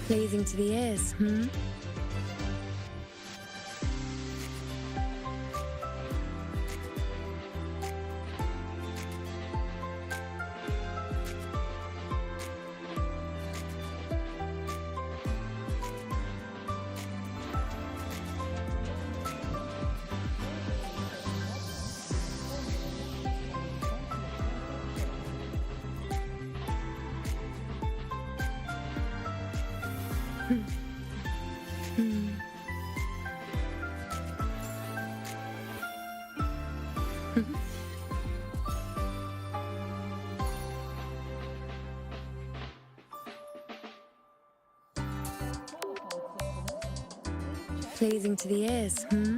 Pleasing to the ears, hmm? Pleasing to the ears, hmm?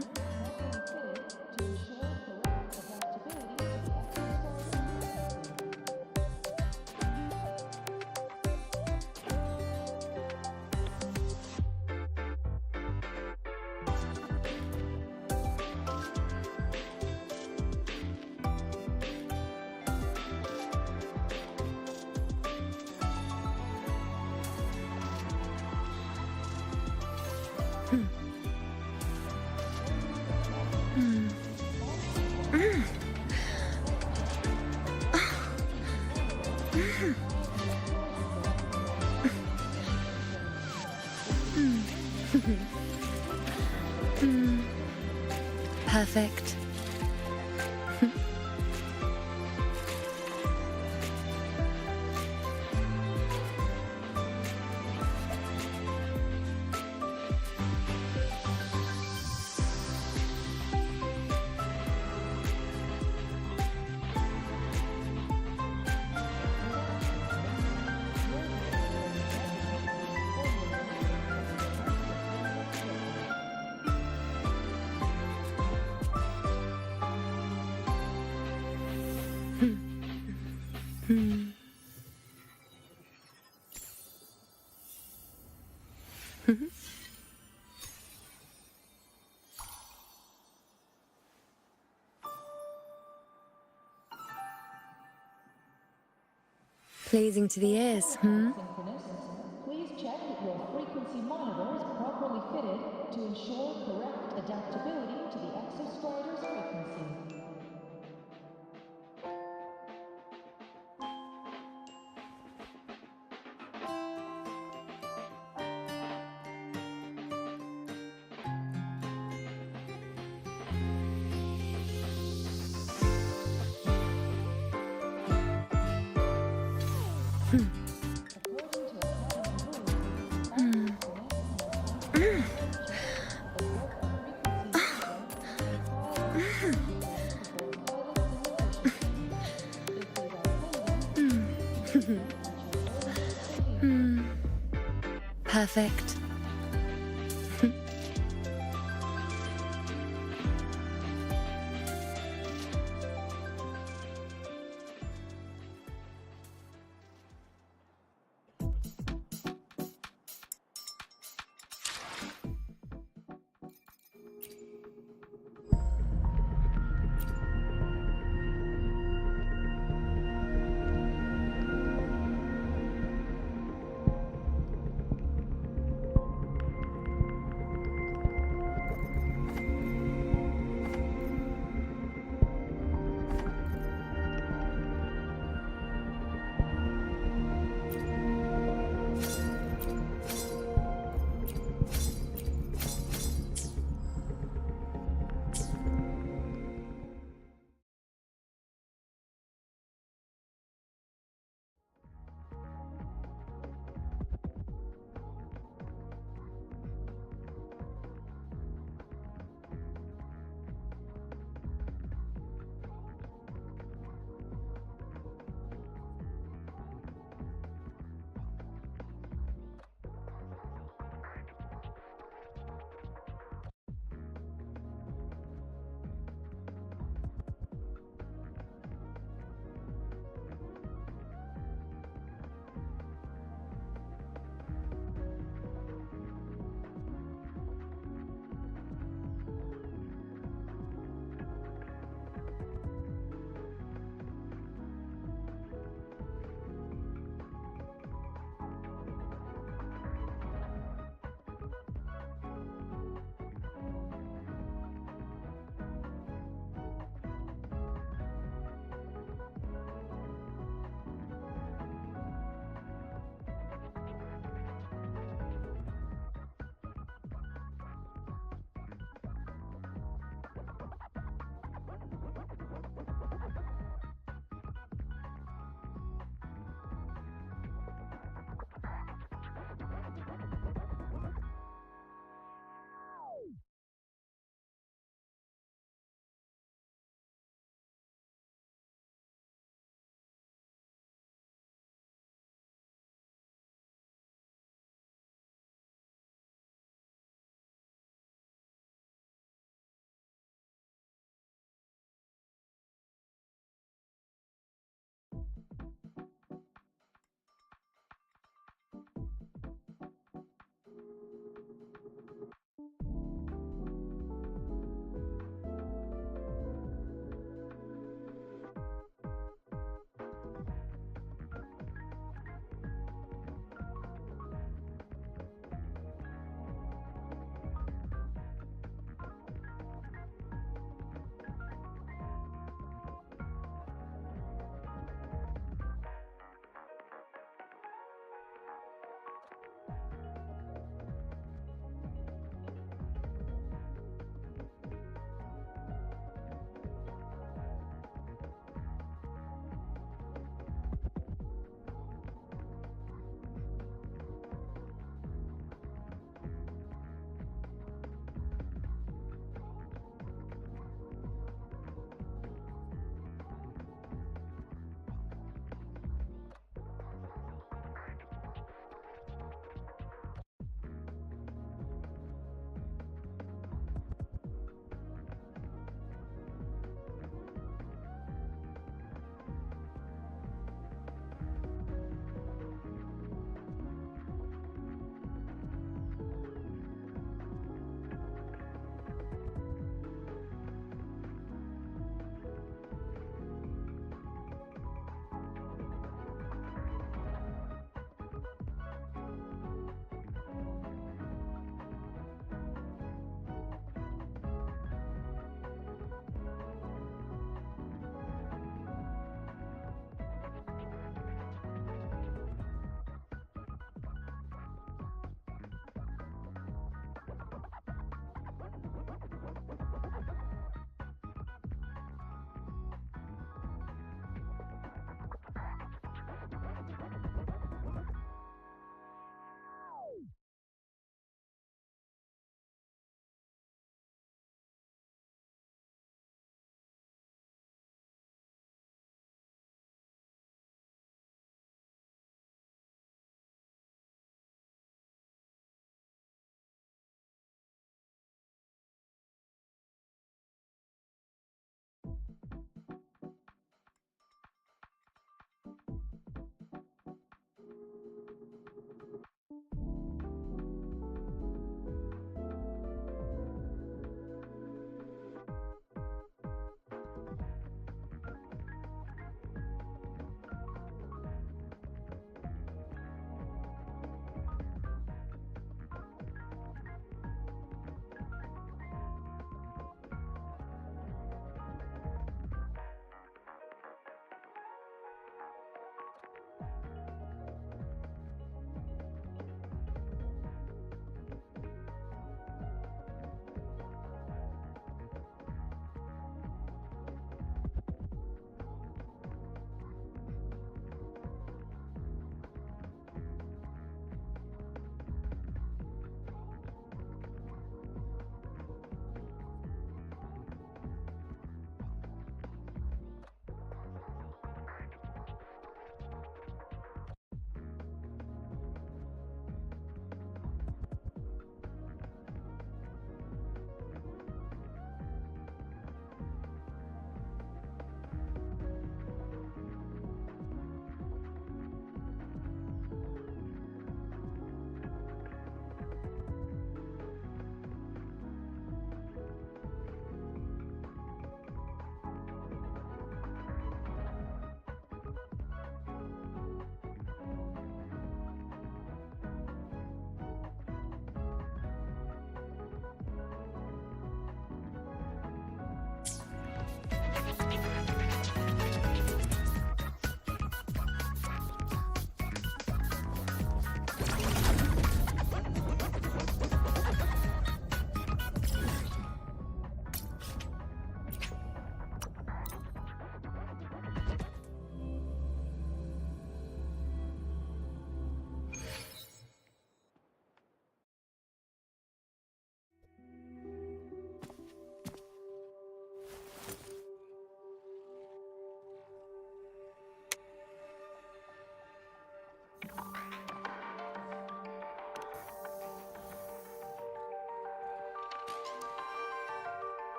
Perfect. Pleasing to the ears, hmm? Please check that your frequency monitor is properly fitted to ensure correct adaptability to the exostrider's frequency. Perfect.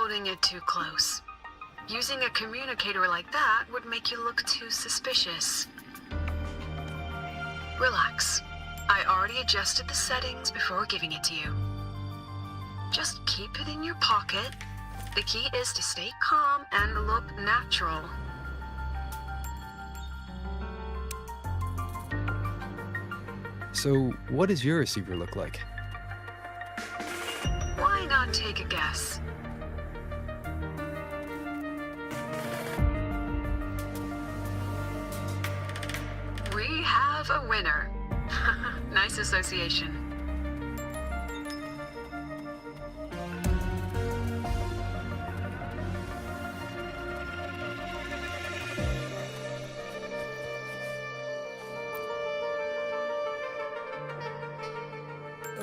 holding it too close. Using a communicator like that would make you look too suspicious. Relax. I already adjusted the settings before giving it to you. Just keep it in your pocket. The key is to stay calm and look natural. So, what does your receiver look like? Why not take a guess? We have a winner. Nice association.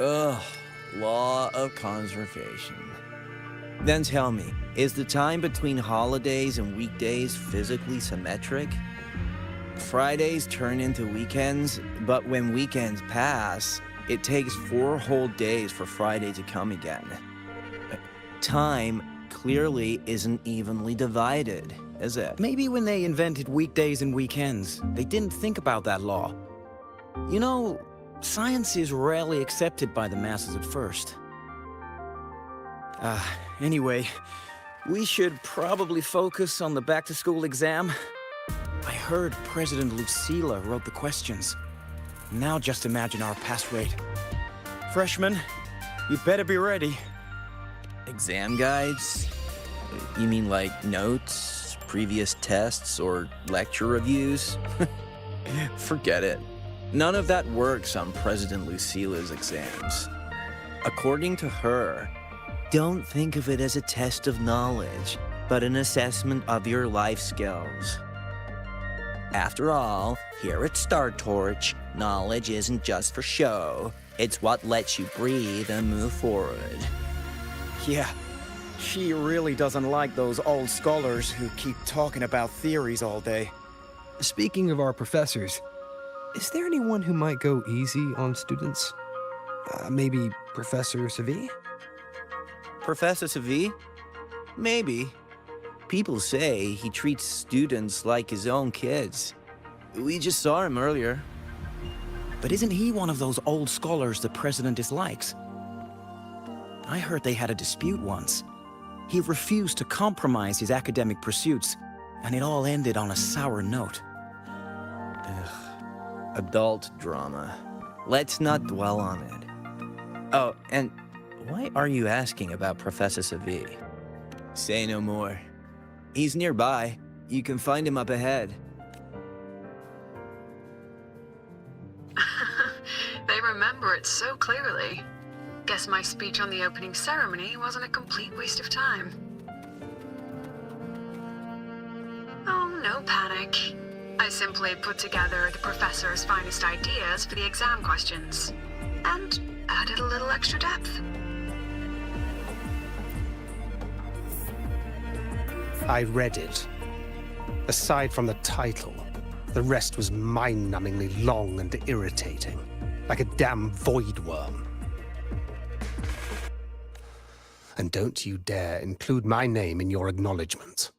Ugh, law of conservation. Then tell me, is the time between holidays and weekdays physically symmetric? Fridays turn into weekends, but when weekends pass, it takes 4 whole days for Friday to come again. Time clearly isn't evenly divided, is it? Maybe when they invented weekdays and weekends, they didn't think about that law. You know, science is rarely accepted by the masses at first. Anyway, we should probably focus on the back-to-school exam. I heard President Lucila wrote the questions. Now just imagine our pass rate. Freshmen, you'd better be ready. Exam guides? You mean like notes, previous tests, or lecture reviews? Forget it. None of that works on President Lucila's exams. According to her, don't think of it as a test of knowledge, but an assessment of your life skills. After all, here at Star Torch, knowledge isn't just for show. It's what lets you breathe and move forward. Yeah, she really doesn't like those old scholars who keep talking about theories all day. Speaking of our professors, is there anyone who might go easy on students? Maybe Professor Savi? Professor Savi? Maybe. People say he treats students like his own kids. We just saw him earlier. But isn't he one of those old scholars the president dislikes? I heard they had a dispute once. He refused to compromise his academic pursuits, and it all ended on a sour note. Adult drama. Let's not dwell on it. Oh, and why are you asking about Professor Savi? Say no more. He's nearby. You can find him up ahead. They remember it so clearly. Guess my speech on the opening ceremony wasn't a complete waste of time. Oh, no panic. I simply put together the professor's finest ideas for the exam questions, and added a little extra depth. I read it. Aside from the title, the rest was mind-numbingly long and irritating, like a damn void worm. And don't you dare include my name in your acknowledgments.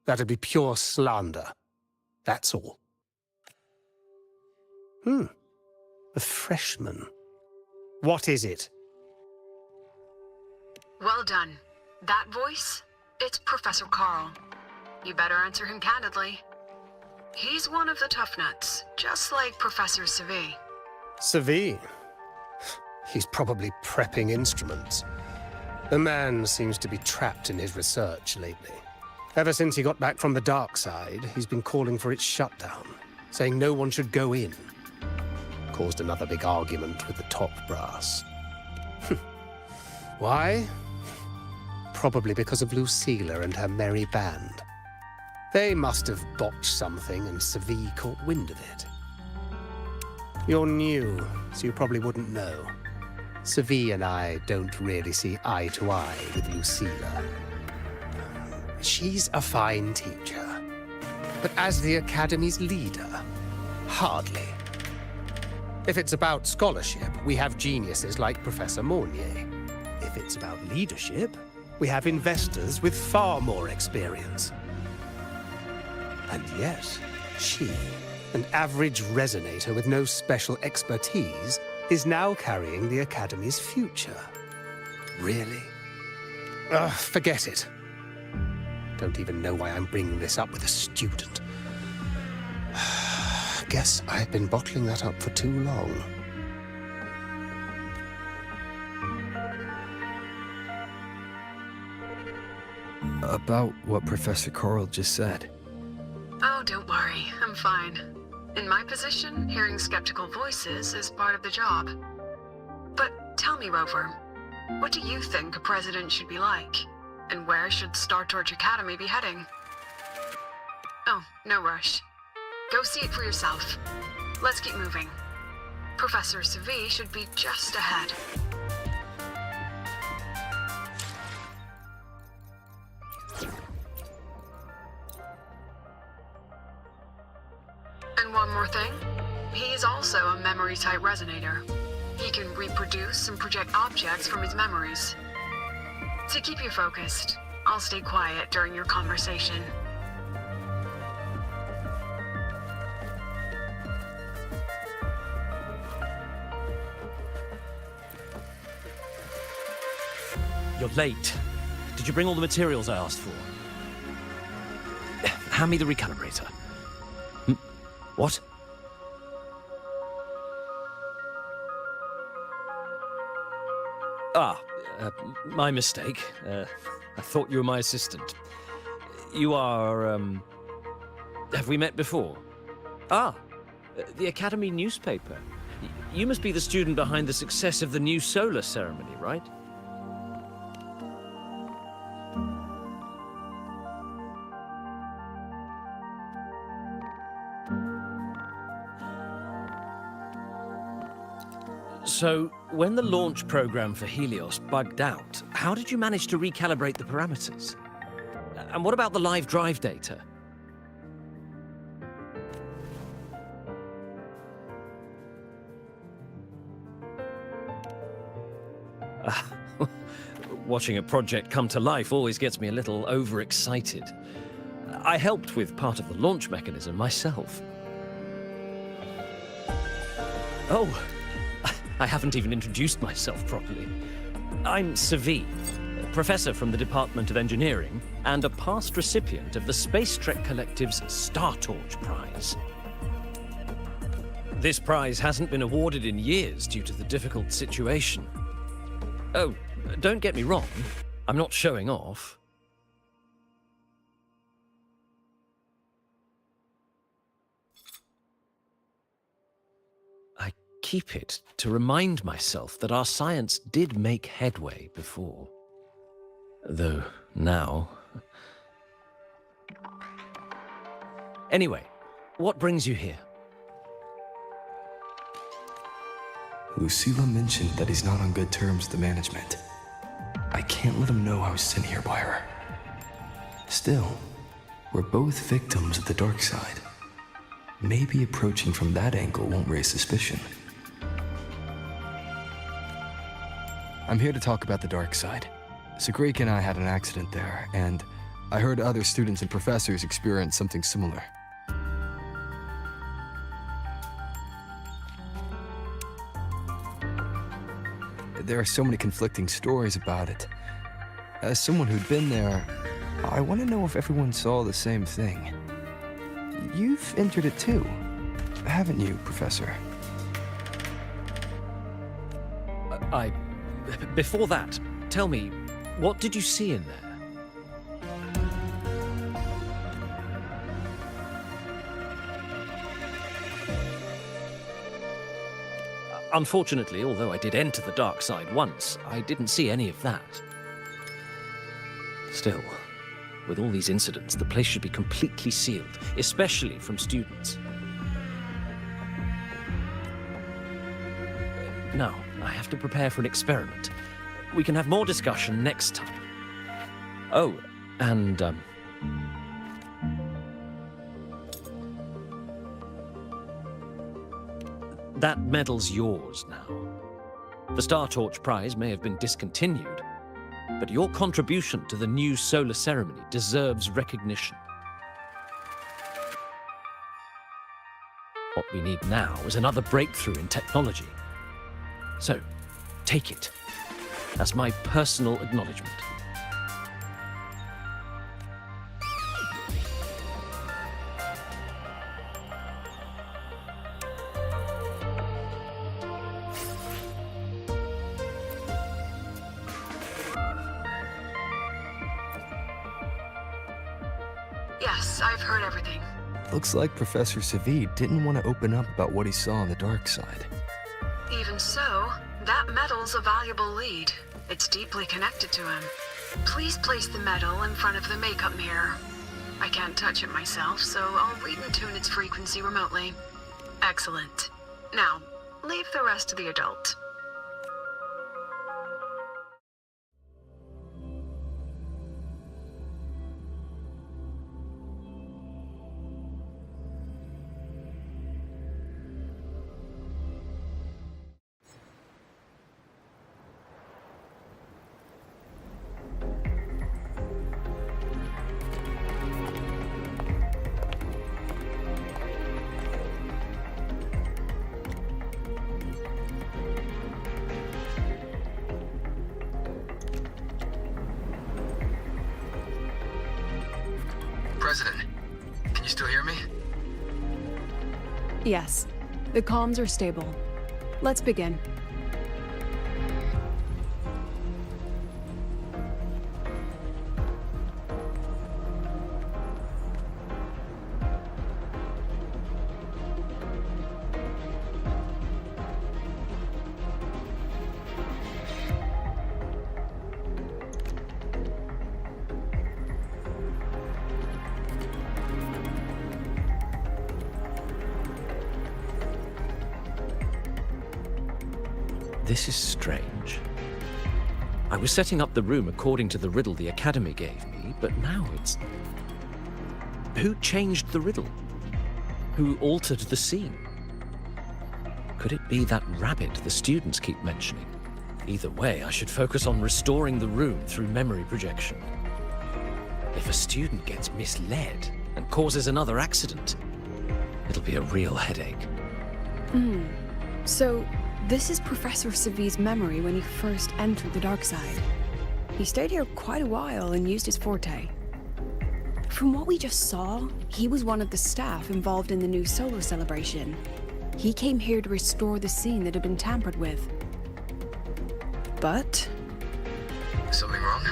That'd be pure slander. That's all. A freshman. What is it? Well done. That voice? It's Professor Carl. You better answer him candidly. He's one of the tough nuts, just like Professor Savi. Savi? He's probably prepping instruments. The man seems to be trapped in his research lately. Ever since he got back from the dark side, he's been calling for its shutdown, saying no one should go in. Caused another big argument with the top brass. Why? Probably because of Lucila and her merry band. They must have botched something and Savi caught wind of it. You're new, so you probably wouldn't know. Savi and I don't really see eye to eye with Lucila. She's a fine teacher, but as the Academy's leader, hardly. If it's about scholarship, we have geniuses like Professor Mornier. If it's about leadership, We have investors with far more experience. And yes, she, an average resonator with no special expertise, is now carrying the Academy's future. Really? Ugh, forget it. Don't even know why I'm bringing this up with a student. Guess I've been bottling that up for too long. About what Professor Coral just said. Oh, don't worry. I'm fine. In my position, hearing skeptical voices is part of the job. But tell me, Rover, what do you think a president should be like? And where should Star Torch Academy be heading? Oh, no rush. Go see it for yourself. Let's keep moving. Professor Savi should be just ahead. And one more thing. He is also a memory-type resonator. He can reproduce and project objects from his memories. To keep you focused, I'll stay quiet during your conversation. You're late. Did you bring all the materials I asked for? Hand me the recalibrator. What? My mistake. I thought you were my assistant. You are, have we met before? The Academy newspaper. You must be the student behind the success of the new solar ceremony, right? So, when the launch program for Helios bugged out, how did you manage to recalibrate the parameters? And what about the live drive data? Watching a project come to life always gets me a little overexcited. I helped with part of the launch mechanism myself. Oh, I haven't even introduced myself properly. I'm Savi, a professor from the Department of Engineering and a past recipient of the Space Trek Collective's Star Torch Prize. This prize hasn't been awarded in years due to the difficult situation. Oh, don't get me wrong, I'm not showing off. I keep it to remind myself that our science did make headway before. Though now... Anyway, what brings you here? Lucila mentioned that he's not on good terms with the management. I can't let him know I was sent here by her. Still, we're both victims of the dark side. Maybe approaching from that angle won't raise suspicion. I'm here to talk about the dark side. Sagrika and I had an accident there, and I heard other students and professors experience something similar. There are so many conflicting stories about it. As someone who'd been there, I want to know if everyone saw the same thing. You've entered it too, haven't you, Professor? Before that, tell me, what did you see in there? Unfortunately, although I did enter the dark side once, I didn't see any of that. Still, with all these incidents, the place should be completely sealed, especially from students. Now, I have to prepare for an experiment. We can have more discussion next time. Oh, and, that medal's yours now. The Star Torch Prize may have been discontinued, but your contribution to the new solar ceremony deserves recognition. What we need now is another breakthrough in technology. So, take it as my personal acknowledgement. Yes, I've heard everything. Looks like Professor Savid didn't want to open up about what he saw on the dark side. Even so, that medal's a valuable lead. It's deeply connected to him. Please place the medal in front of the makeup mirror. I can't touch it myself, so I'll read and tune its frequency remotely. Excellent. Now, leave the rest to the adult. President, can you still hear me? Yes, the comms are stable. Let's begin. This is strange. I was setting up the room according to the riddle the Academy gave me, but now it's... Who changed the riddle? Who altered the scene? Could it be that rabbit the students keep mentioning? Either way, I should focus on restoring the room through memory projection. If a student gets misled and causes another accident, it'll be a real headache. So, this is Professor Savi's memory when he first entered the dark side. He stayed here quite a while and used his forte. From what we just saw, he was one of the staff involved in the new solar celebration. He came here to restore the scene that had been tampered with. But... Something wrong?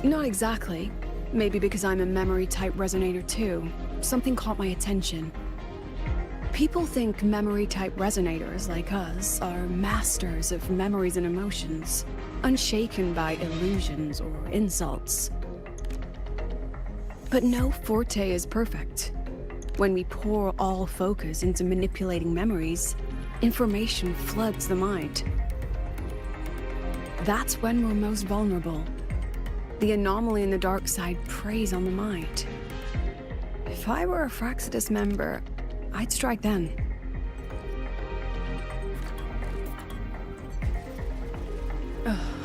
not exactly. Maybe because I'm a memory-type resonator too. Something caught my attention. People think memory-type resonators like us are masters of memories and emotions, unshaken by illusions or insults. But no forte is perfect. When we pour all focus into manipulating memories, information floods the mind. That's when we're most vulnerable. The anomaly in the dark side preys on the mind. If I were a Fraxidus member, I'd strike then.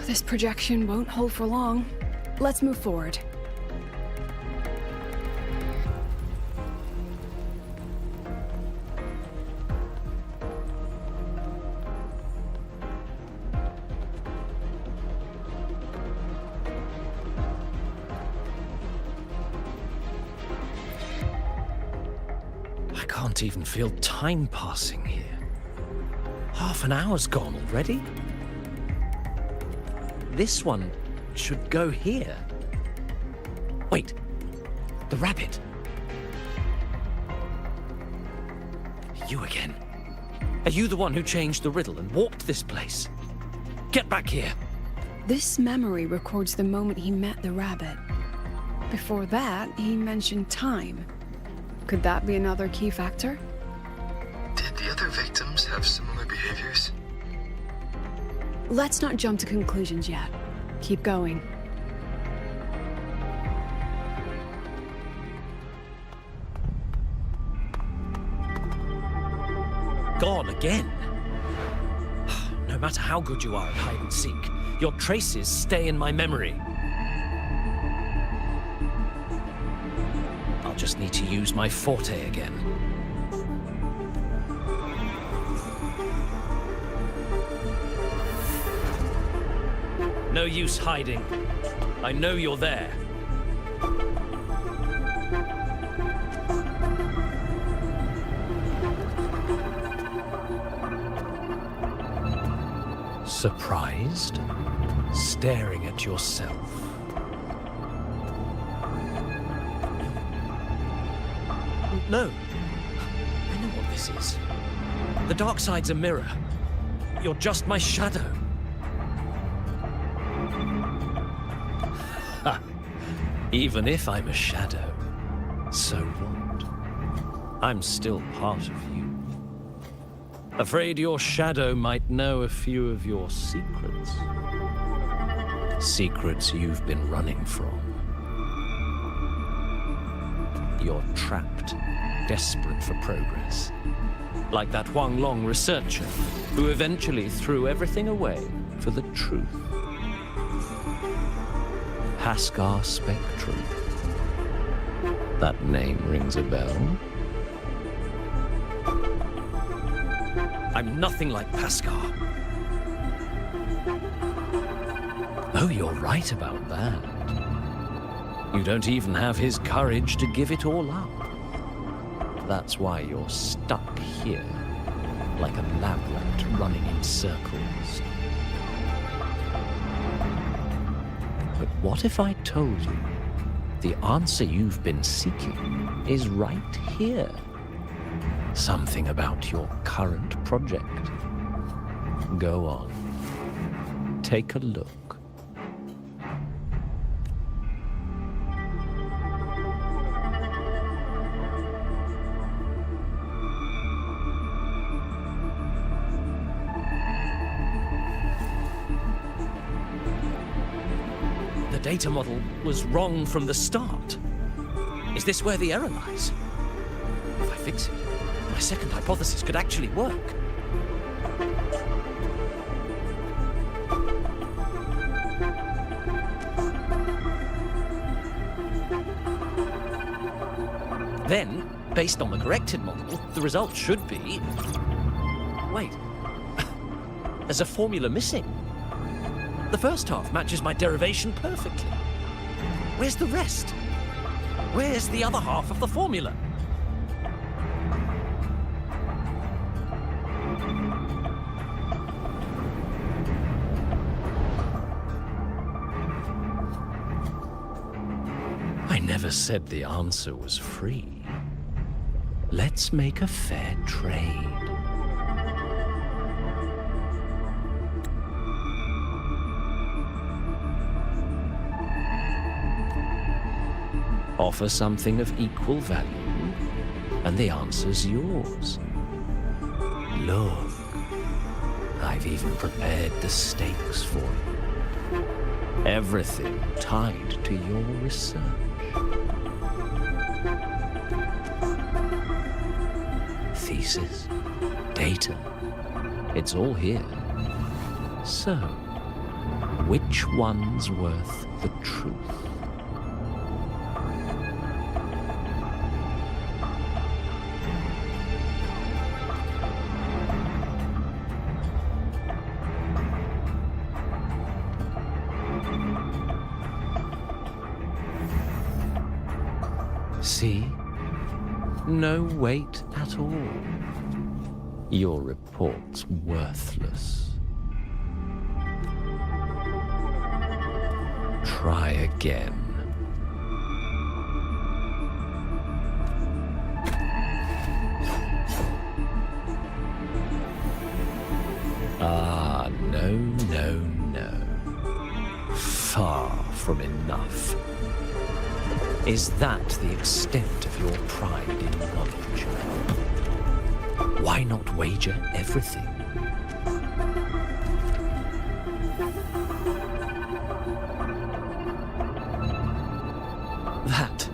This projection won't hold for long. Let's move forward. I can't even feel time passing here. Half an hour's gone already. This one should go here. Wait, the rabbit. You again. Are you the one who changed the riddle and warped this place? Get back here. This memory records the moment he met the rabbit. Before that, he mentioned time. Could that be another key factor? Did the other victims have similar behaviors? Let's not jump to conclusions yet. Keep going. Gone again. No matter how good you are at hide and seek, Your traces stay in my memory. I'll just need to use my forte again. No use hiding. I know you're there. Surprised? Staring at yourself. No. I know what this is. The dark side's a mirror. You're just my shadow. Ha! Even if I'm a shadow, so what? I'm still part of you. Afraid your shadow might know a few of your secrets. Secrets you've been running from. You're trapped, desperate for progress. Like that Huang Long researcher, who eventually threw everything away for the truth. Haskar Spectrum. That name rings a bell. I'm nothing like Paskar. Oh, you're right about that. You don't even have his courage to give it all up. That's why you're stuck here, like a lab rat running in circles. But what if I told you the answer you've been seeking is right here? Something about your current project. Go on. Take a look. The data model was wrong from the start. Is this where the error lies? If I fix it, my second hypothesis could actually work. Then, based on the corrected model, the result should be... Wait. There's a formula missing. The first half matches my derivation perfectly. Where's the rest? Where's the other half of the formula? I never said the answer was free. Let's make a fair trade. Offer something of equal value, and the answer's yours. Look, I've even prepared the stakes for you. Everything tied to your research. Thesis, data, it's all here. So, which one's worth the truth? See? No weight at all. Your report's worthless. Try again. Ah, no, no, no. Far from enough. Is that the extent of your pride in knowledge? Why not wager everything? That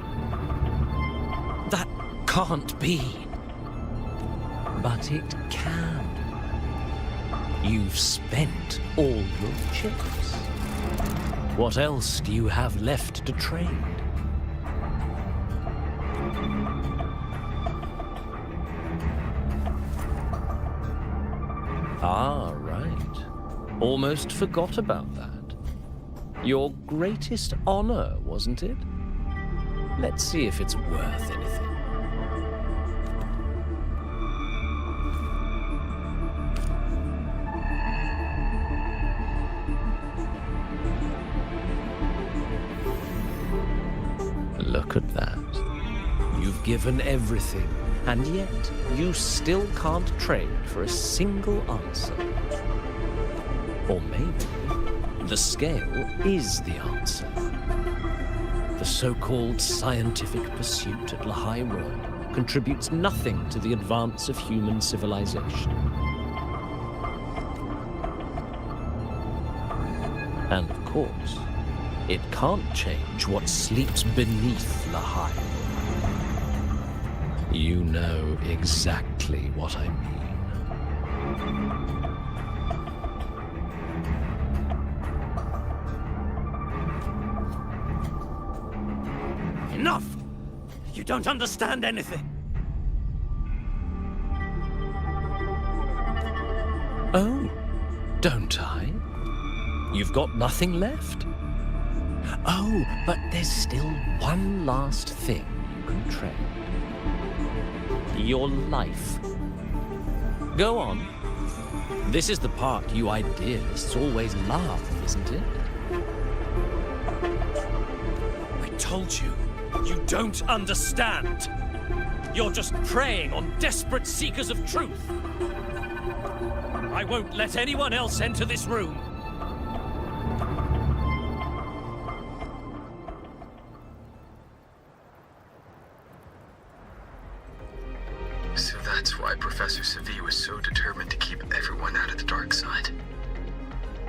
can't be. But it can. You've spent all your chips. What else do you have left to trade? Ah, right. Almost forgot about that. Your greatest honor, wasn't it? Let's see if it's worth anything. Look at that. You've given everything, and yet you still can't trade for a single answer. Or maybe the scale is the answer. The so-called scientific pursuit at Lehigh Royal contributes nothing to the advance of human civilization. And of course, it can't change what sleeps beneath Lehigh. You know exactly what I mean. Enough! You don't understand anything. Oh, don't I? You've got nothing left? Oh, but there's still one last thing you can trade. Your life. Go on. This is the part you idealists always laugh, isn't it? I told you, you don't understand. You're just preying on desperate seekers of truth. I won't let anyone else enter this room. So that's why Professor Savi was so determined to keep everyone out of the dark side.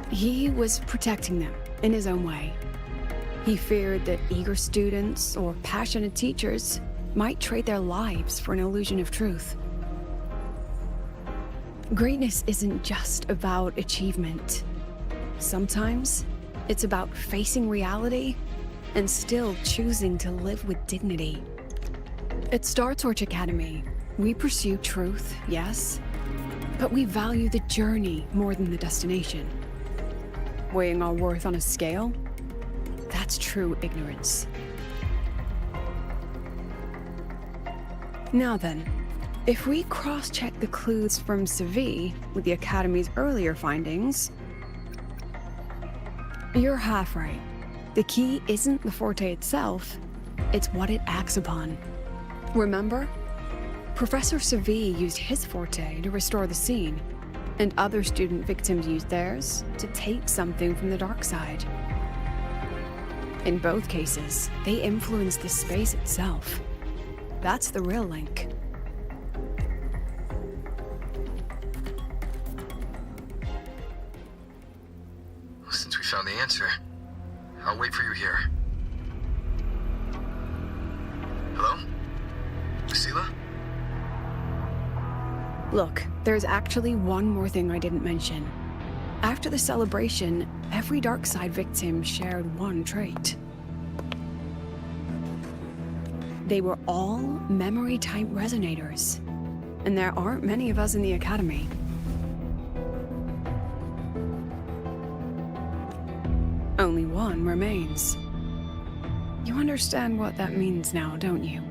He was protecting them in his own way. He feared that eager students or passionate teachers might trade their lives for an illusion of truth. Greatness isn't just about achievement. Sometimes it's about facing reality and still choosing to live with dignity. At Star Torch Academy, we pursue truth, yes, but we value the journey more than the destination. Weighing our worth on a scale? That's true ignorance. Now then, if we cross-check the clues from Savi with the Academy's earlier findings, you're half right. The key isn't the Forte itself, it's what it acts upon. Remember? Professor Savi used his Forte to restore the scene, and other student victims used theirs to take something from the dark side. In both cases, they influenced the space itself. That's the real link. Well, since we found the answer, I'll wait for you here. Hello? Lucilla? Look, there's actually one more thing I didn't mention. After the celebration, every Darkside victim shared one trait. They were all memory-type resonators, and there aren't many of us in the Academy. Only one remains. You understand what that means now, don't you?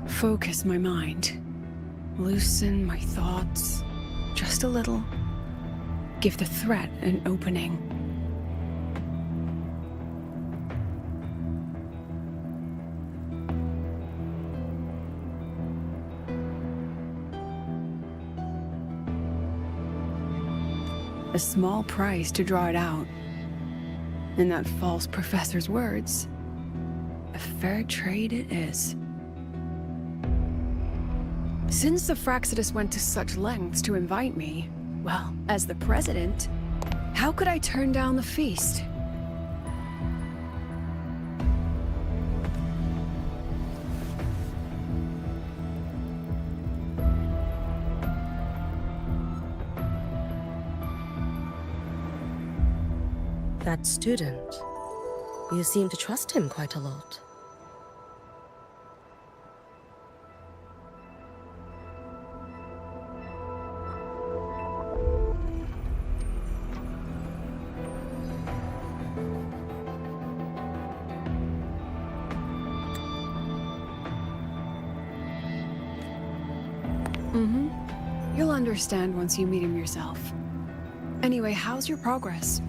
Focus my mind. Loosen my thoughts. Just a little. Give the threat an opening. A small price to draw it out. In that false professor's words, a fair trade it is. Since the Fraxidus went to such lengths to invite me, well, as the president, how could I turn down the feast? That student. You seem to trust him quite a lot. You'll understand once you meet him yourself. Anyway, how's your progress?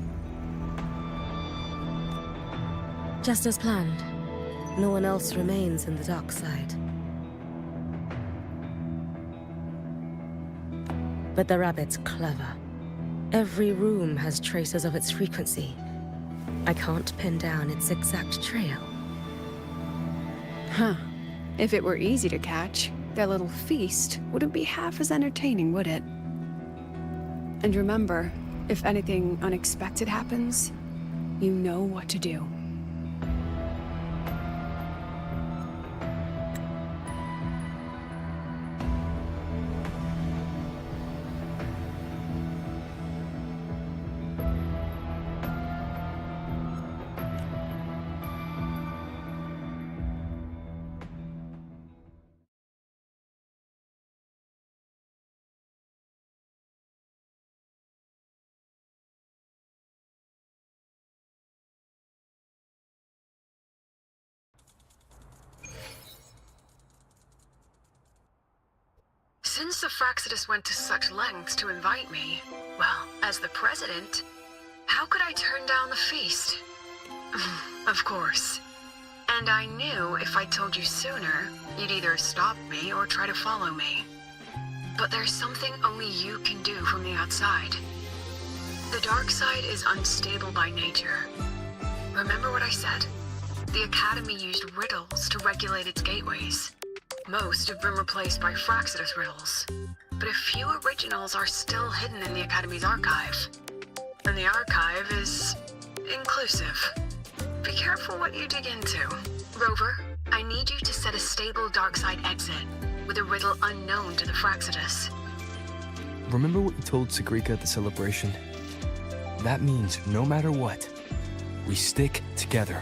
Just as planned. No one else remains in the dark side. But the rabbit's clever. Every room has traces of its frequency. I can't pin down its exact trail. Huh. If it were easy to catch, that little feast wouldn't be half as entertaining, would it? And remember, if anything unexpected happens, you know what to do. Since the Fraxidus went to such lengths to invite me, well, as the president, how could I turn down the feast? Of course. And I knew if I told you sooner, you'd either stop me or try to follow me. But there's something only you can do from the outside. The dark side is unstable by nature. Remember what I said? The Academy used riddles to regulate its gateways. Most have been replaced by Fraxidus riddles, but a few originals are still hidden in the Academy's archive. And the archive is inclusive. Be careful what you dig into. Rover, I need you to set a stable dark side exit with a riddle unknown to the Fraxidus. Remember what you told Sagrika at the celebration? That means no matter what, we stick together.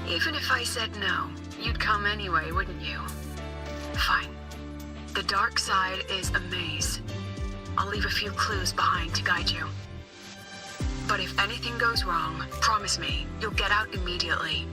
Even if I said no, you'd come anyway, wouldn't you? Fine. The dark side is a maze. I'll leave a few clues behind to guide you. But if anything goes wrong, promise me, you'll get out immediately.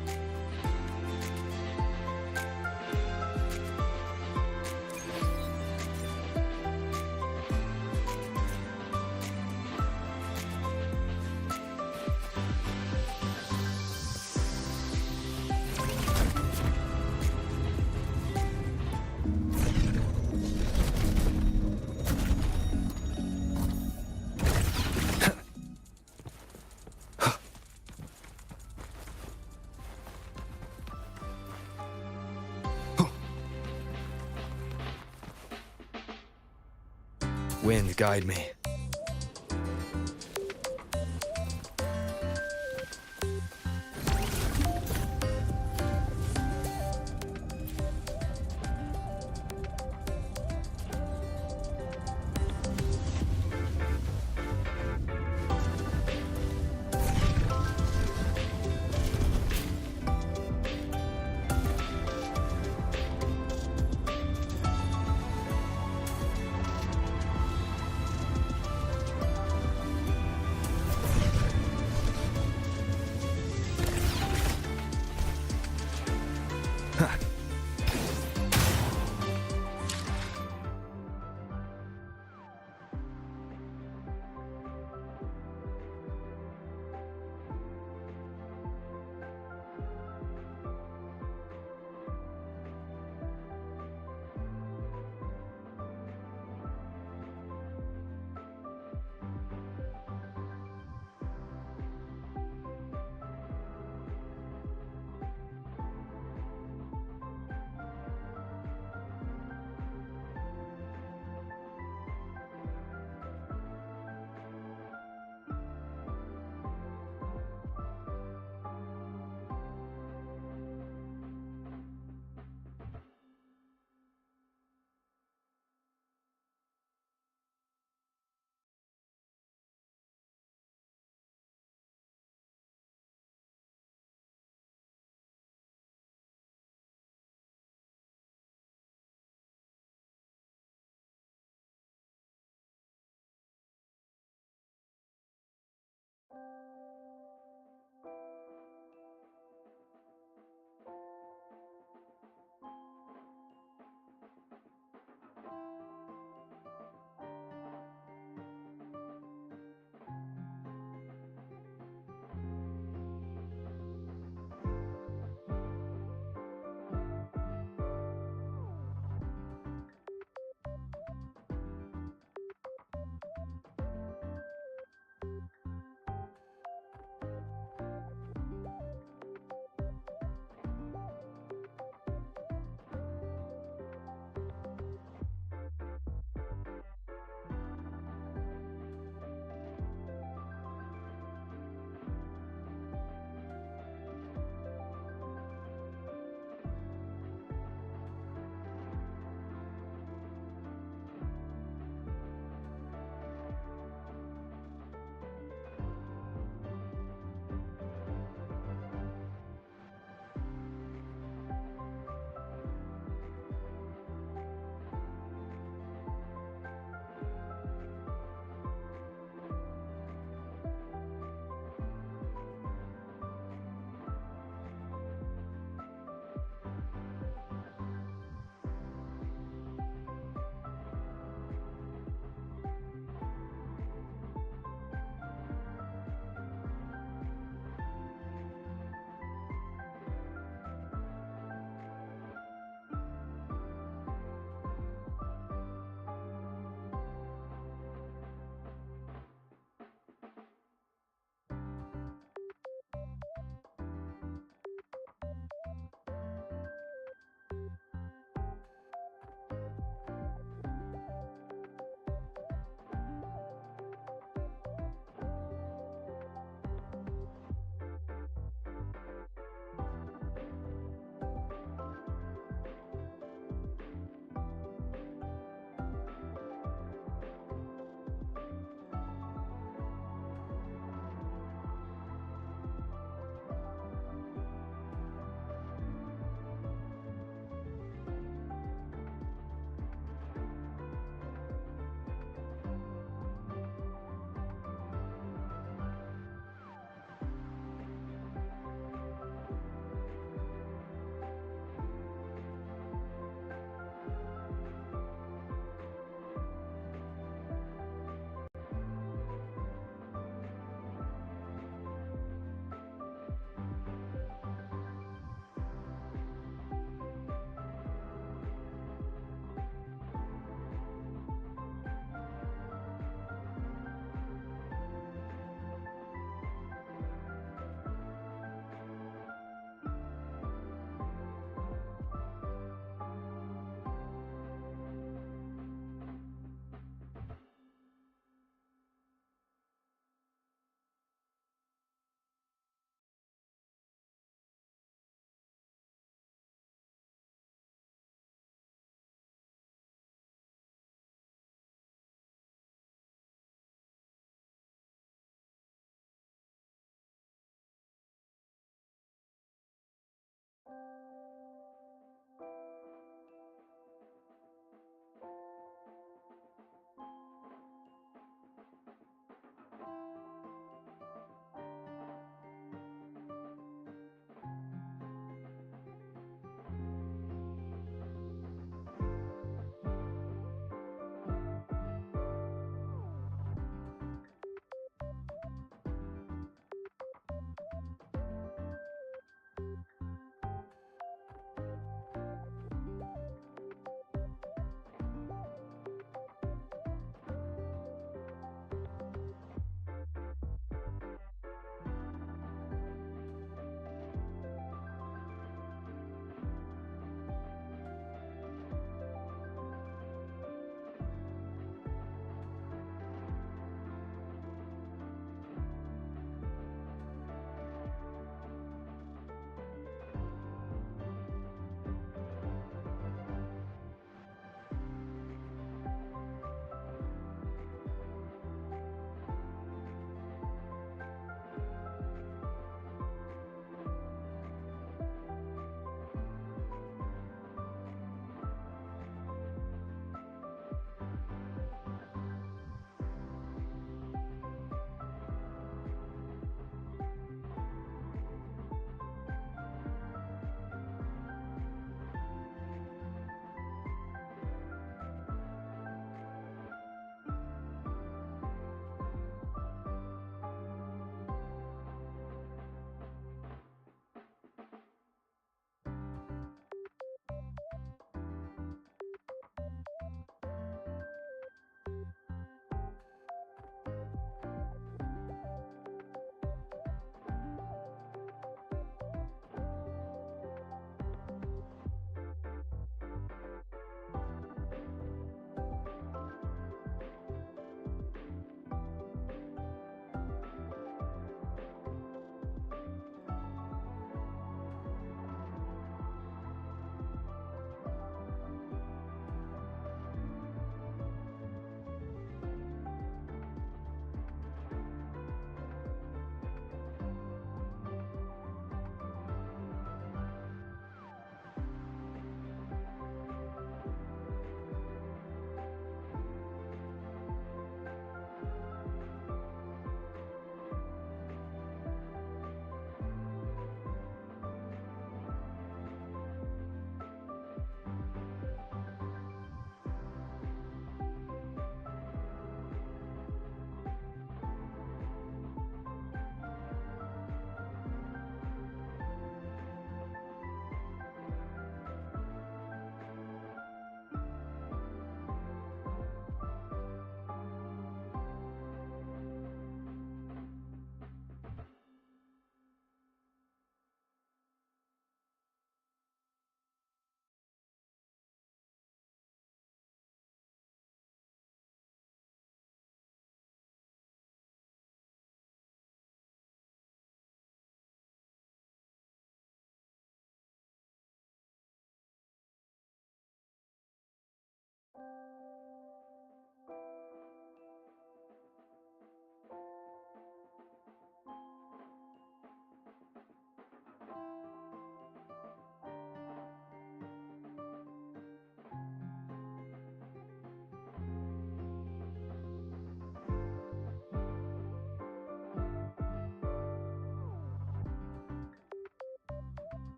Wind, guide me.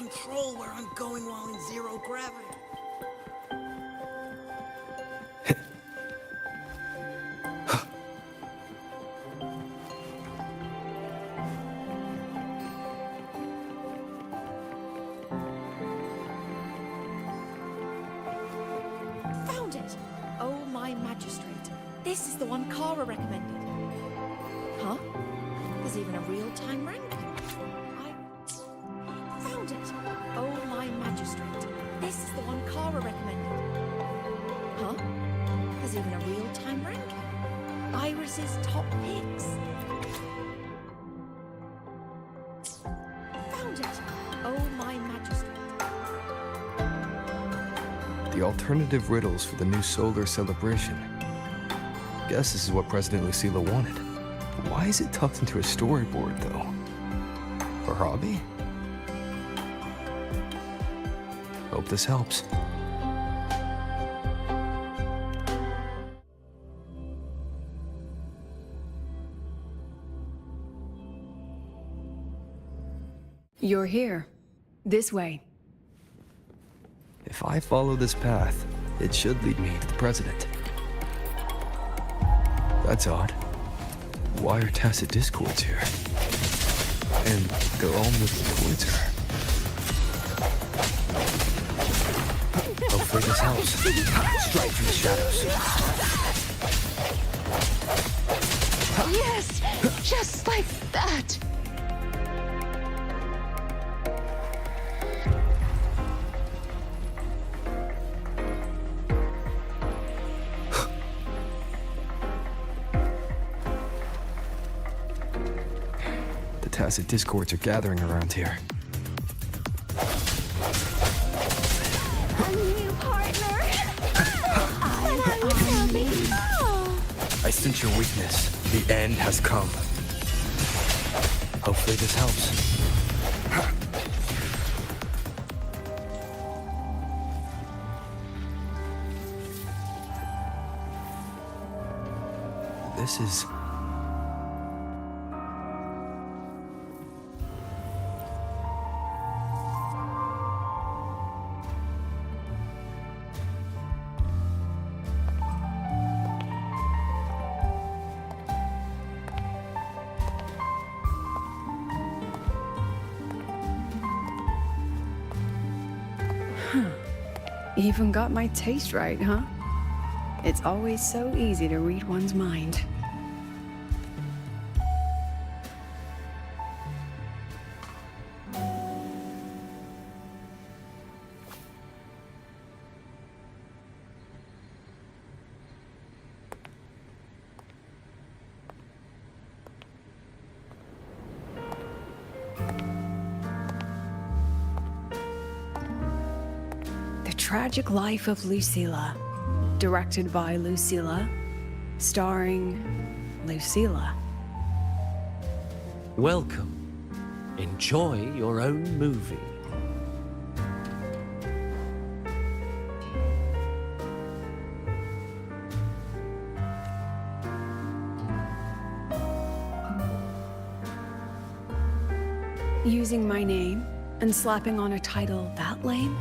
control where I'm going while in zero gravity. Found it! Oh, my magistrate. This is the one Kara recommended. Huh? There's even a real-time ranking. I found it! Oh, my magistrate. This is the one Kara recommended. Huh? There's even a real-time ranking. Iris's top picks. Found it! Oh, my magistrate. The alternative riddles for the new solar celebration. Guess this is what President Lucila wanted. Why is it tucked into a storyboard, though? Her hobby? Hope this helps. You're here. This way. If I follow this path, it should lead me to the president. That's odd. Why are tacit discords here? And they're all moving towards her. Hopefully this helps. Strike from the shadows. Yes! Just like that! Tacit discords are gathering around here. A new partner! I sense your weakness. The end has come. Hopefully this helps. This is... Even got my taste right, huh? It's always so easy to read one's mind. Tragic Life of Lucila, directed by Lucila, starring Lucila. Welcome. Enjoy your own movie. Using my name and slapping on a title that lame?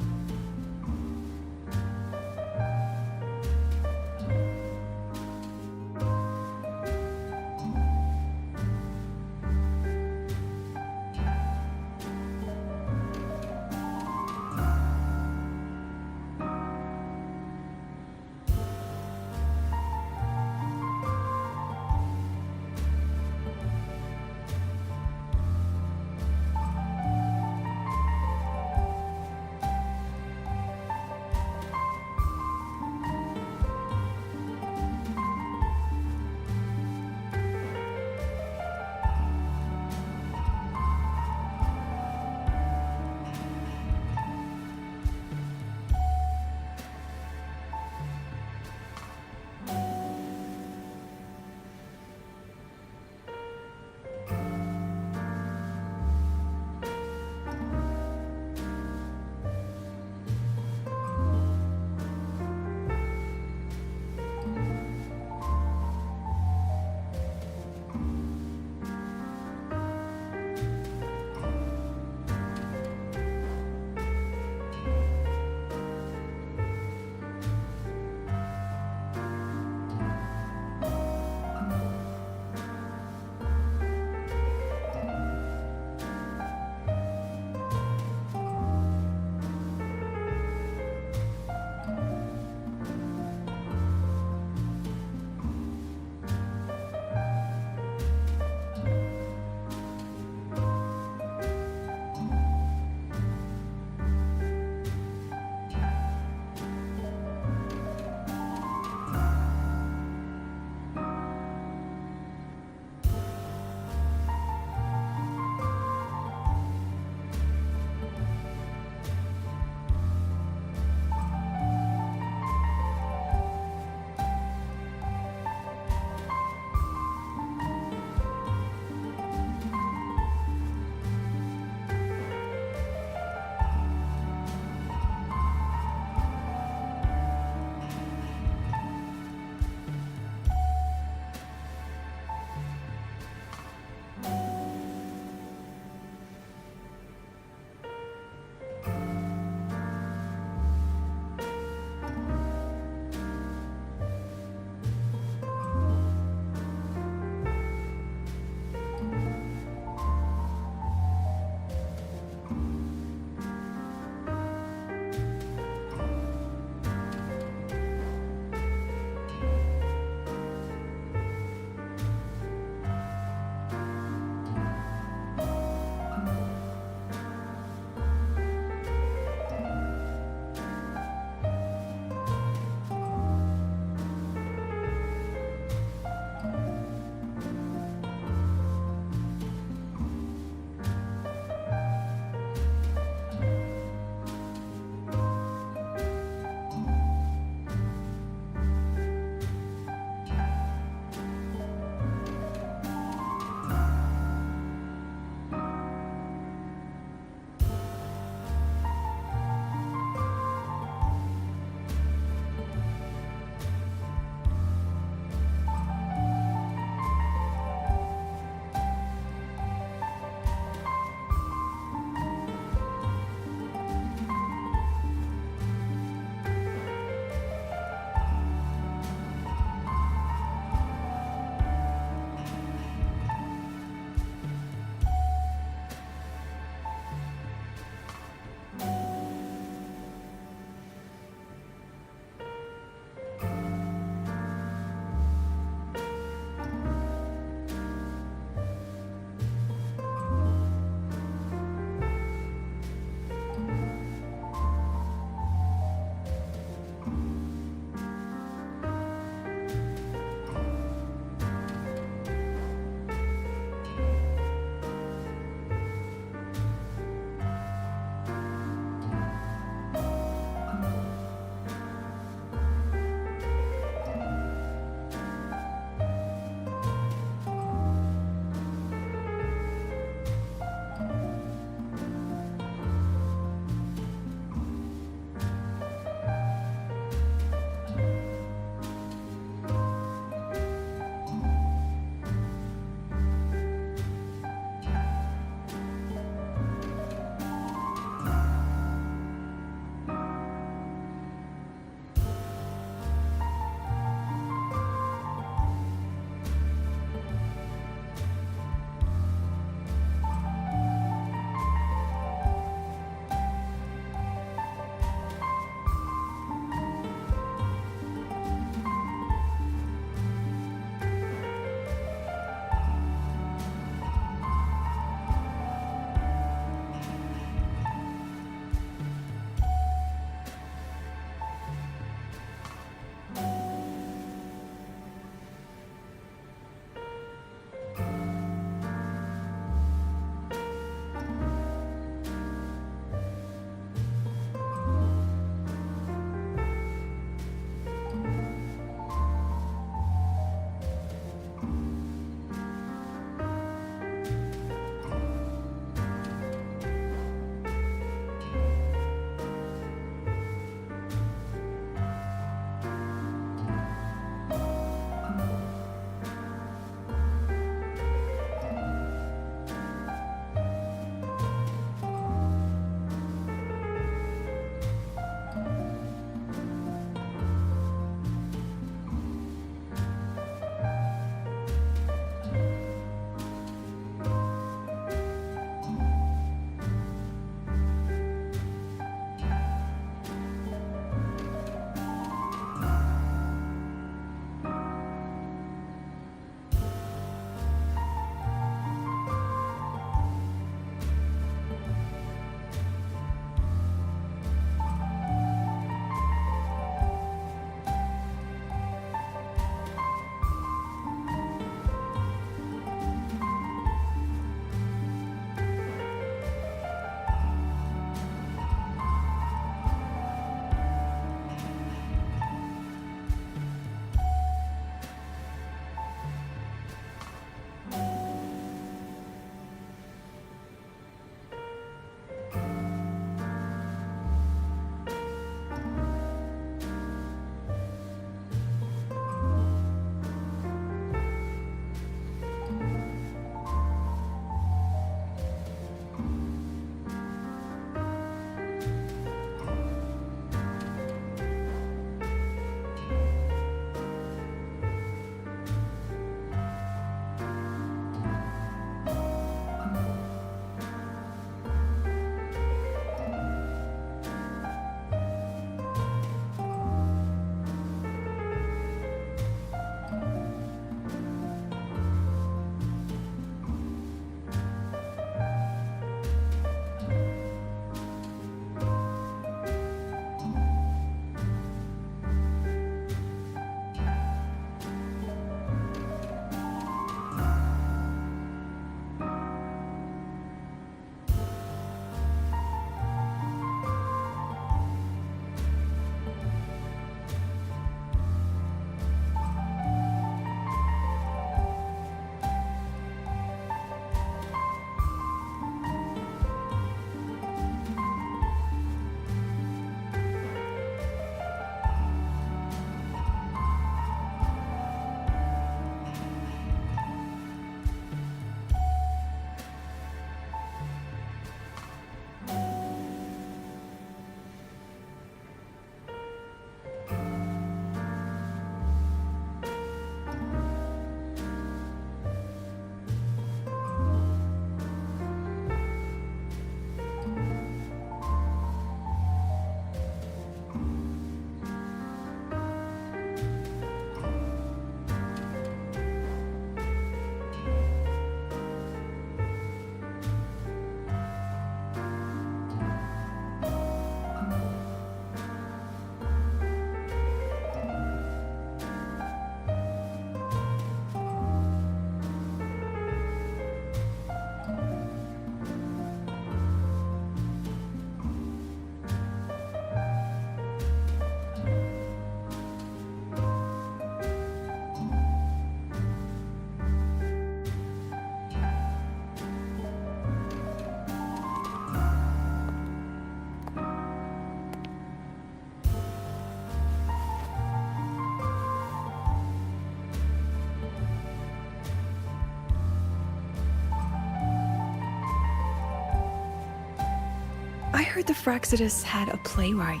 I heard the Fraxidus had a playwright.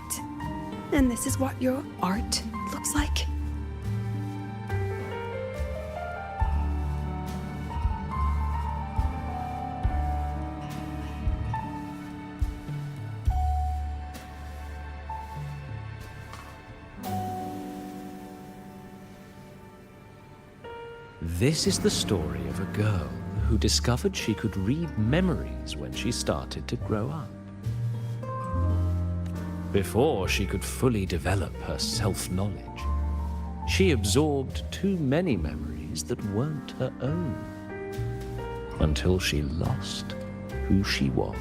And this is what your art looks like? This is the story of a girl who discovered she could read memories when she started to grow up. Before she could fully develop her self-knowledge, she absorbed too many memories that weren't her own, until she lost who she was.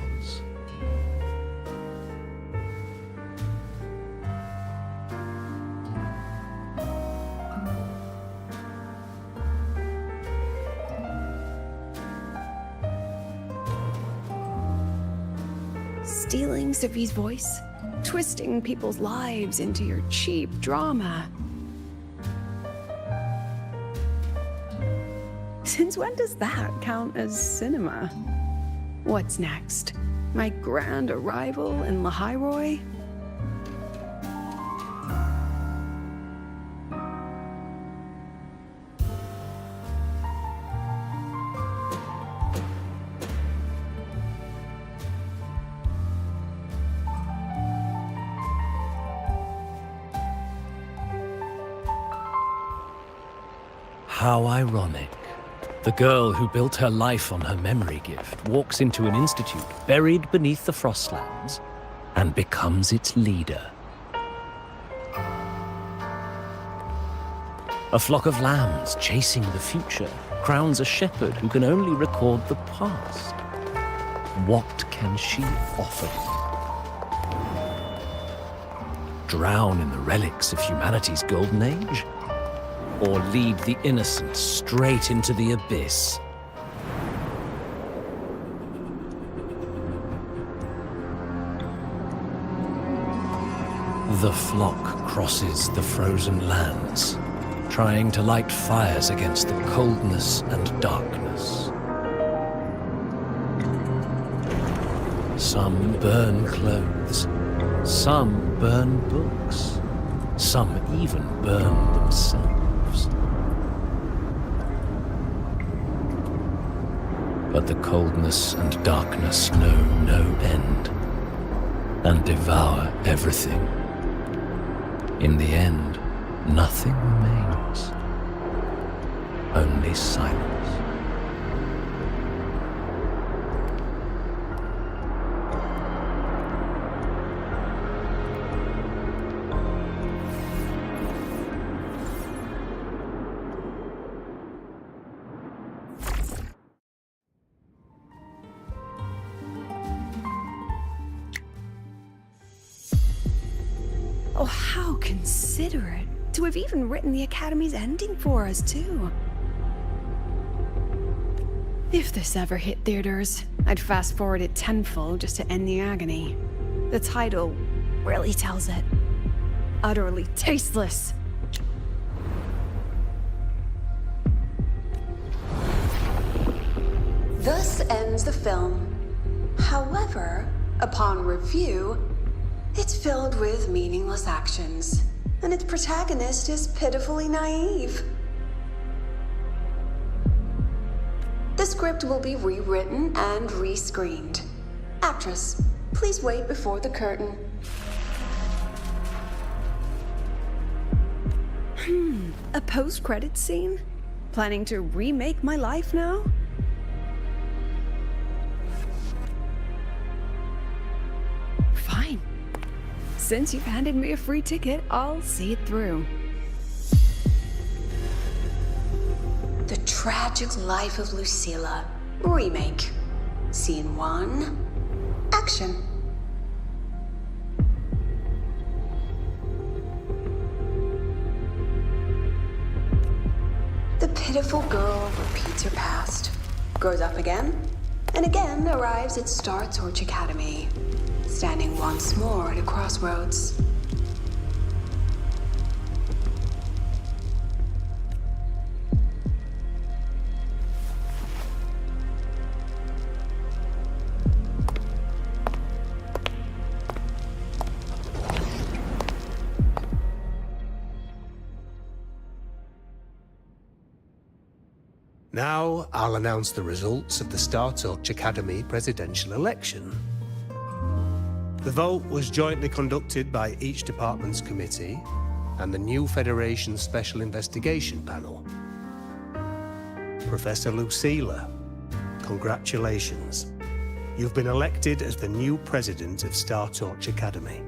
Stealing Sophie's voice? Twisting people's lives into your cheap drama? Since when does that count as cinema? What's next? My grand arrival in Lahairoi? How ironic. The girl who built her life on her memory gift walks into an institute buried beneath the Frostlands and becomes its leader. A flock of lambs chasing the future crowns a shepherd who can only record the past. What can she offer him? Drown in the relics of humanity's golden age? Or lead the innocent straight into the abyss? The flock crosses the frozen lands, trying to light fires against the coldness and darkness. Some burn clothes, some burn books, some even burn themselves. But the coldness and darkness know no end, and devour everything. In the end, nothing remains, only silence. Oh, how considerate to have even written the Academy's ending for us, too. If this ever hit theaters, I'd fast forward it tenfold just to end the agony. The title really tells it. Utterly tasteless. Thus ends the film. However, upon review, it's filled with meaningless actions, and its protagonist is pitifully naive. The script will be rewritten and rescreened. Actress, please wait before the curtain. A post-credit scene? Planning to remake my life now? Fine. Since you've handed me a free ticket, I'll see it through. The Tragic Life of Lucilla. Remake. Scene 1. Action. The pitiful girl repeats her past, grows up again, and again arrives at Star Torch Academy, standing once more at a crossroads. Now I'll announce the results of the StarTalk Academy presidential election. The vote was jointly conducted by each department's committee and the new Federation's Special Investigation Panel. Professor Lucilla, congratulations. You've been elected as the new president of StarTalk Academy.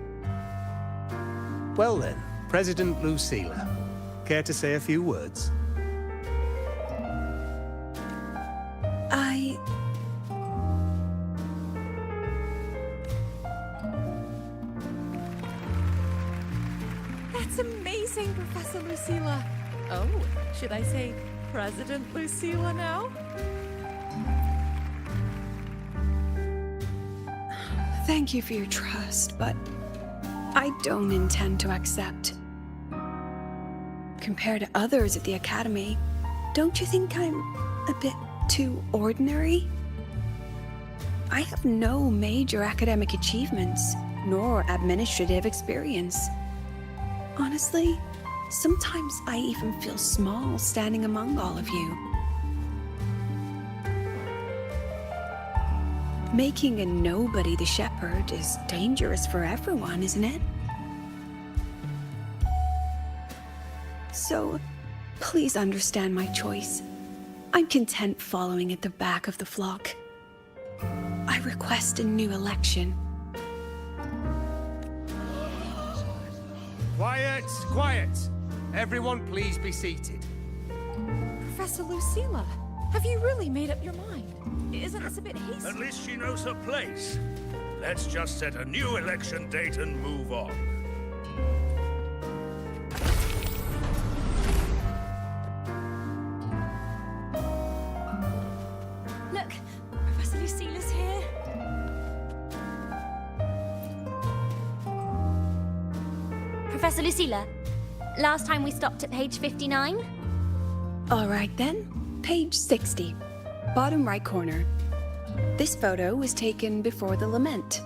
Well then, President Lucilla, care to say a few words? That's amazing, Professor Lucilla. Oh, should I say President Lucilla now? Thank you for your trust, but I don't intend to accept. Compared to others at the Academy, don't you think I'm a bit too ordinary? I have no major academic achievements, nor administrative experience. Honestly, sometimes I even feel small standing among all of you. Making a nobody the shepherd is dangerous for everyone, isn't it? So, please understand my choice. I'm content following at the back of the flock. I request a new election. Quiet, quiet. Everyone please be seated. Professor Lucilla, have you really made up your mind? Isn't this a bit hasty? At least she knows her place. Let's just set a new election date and move on. Look, Professor Lucilla's here. Professor Lucilla, last time we stopped at page 59? All right then, page 60, bottom right corner. This photo was taken before the lament.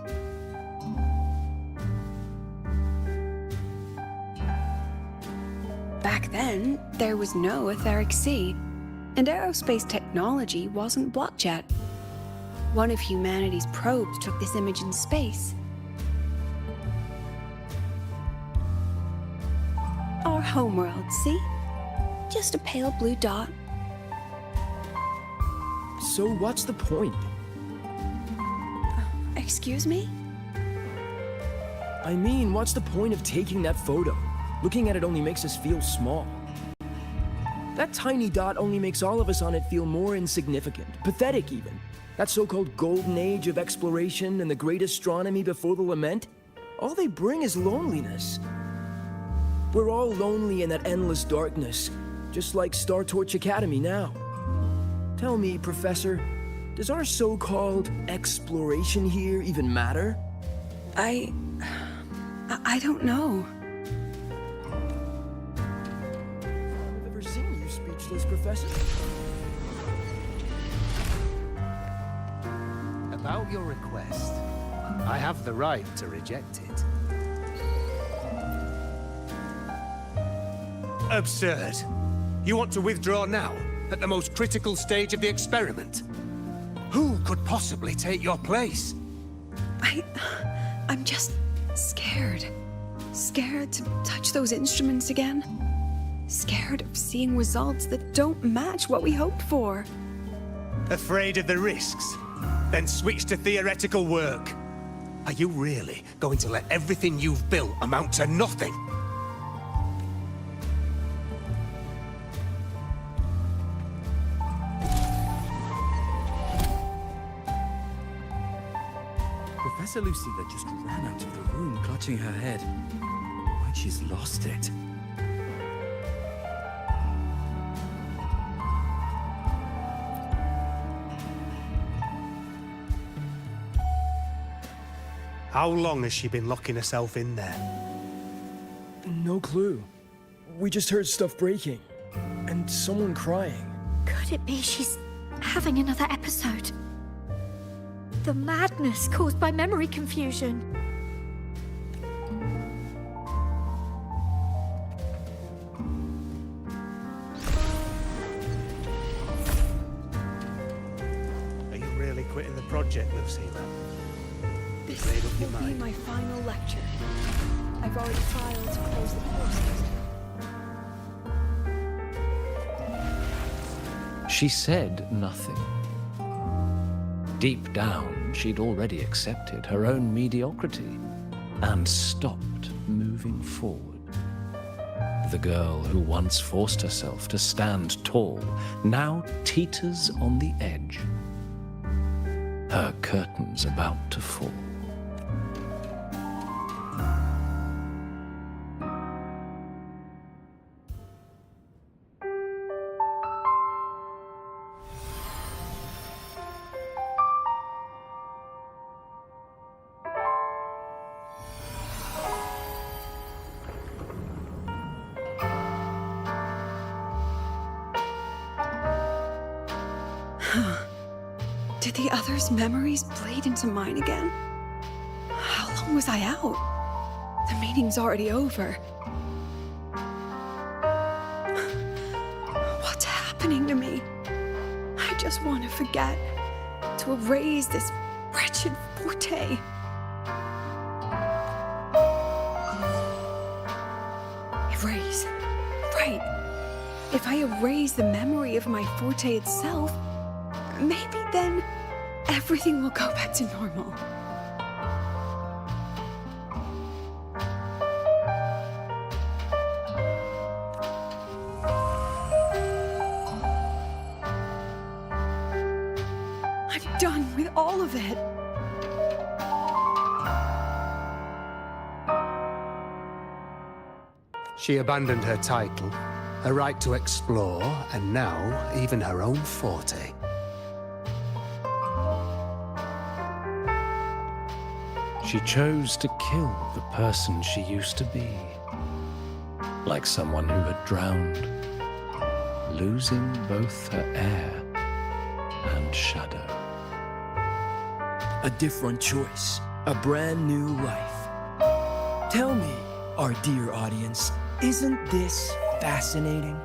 Back then, there was no etheric sea, and aerospace technology wasn't blocked yet. One of humanity's probes took this image in space. Our homeworld, see? Just a pale blue dot. So what's the point? Excuse me? I mean, what's the point of taking that photo? Looking at it only makes us feel small. That tiny dot only makes all of us on it feel more insignificant, pathetic even. That so-called golden age of exploration and the great astronomy before the lament, all they bring is loneliness. We're all lonely in that endless darkness, just like StarTorch Academy now. Tell me, Professor, does our so-called exploration here even matter? I don't know. I've ever seen you speechless, Professor. About your request, I have the right to reject it. Absurd. You want to withdraw now, at the most critical stage of the experiment? Who could possibly take your place? I'm just scared. Scared to touch those instruments again. Scared of seeing results that don't match what we hoped for. Afraid of the risks? Then switch to theoretical work. Are you really going to let everything you've built amount to nothing? Professor Lucilla just ran out of the room, clutching her head. Like she's lost it. How long has she been locking herself in there? No clue. We just heard stuff breaking. And someone crying. Could it be she's having another episode? The madness caused by memory confusion. it in the project, Lucilla. This Made up your will be mind. my final lecture. I've already filed to close the courses. She said nothing. Deep down, she'd already accepted her own mediocrity and stopped moving forward. The girl who once forced herself to stand tall now teeters on the edge. Her curtain's about to fall. Did the others' memories bleed into mine again? How long was I out? The meeting's already over. What's happening to me? I just want to forget, to erase this wretched forte. Erase. Right. If I erase the memory of my forte itself, maybe then everything will go back to normal. I'm done with all of it. She abandoned her title, her right to explore, and now even her own forte. She chose to kill the person she used to be, like someone who had drowned, losing both her air and shadow. A different choice, a brand new life. Tell me, our dear audience, isn't this fascinating?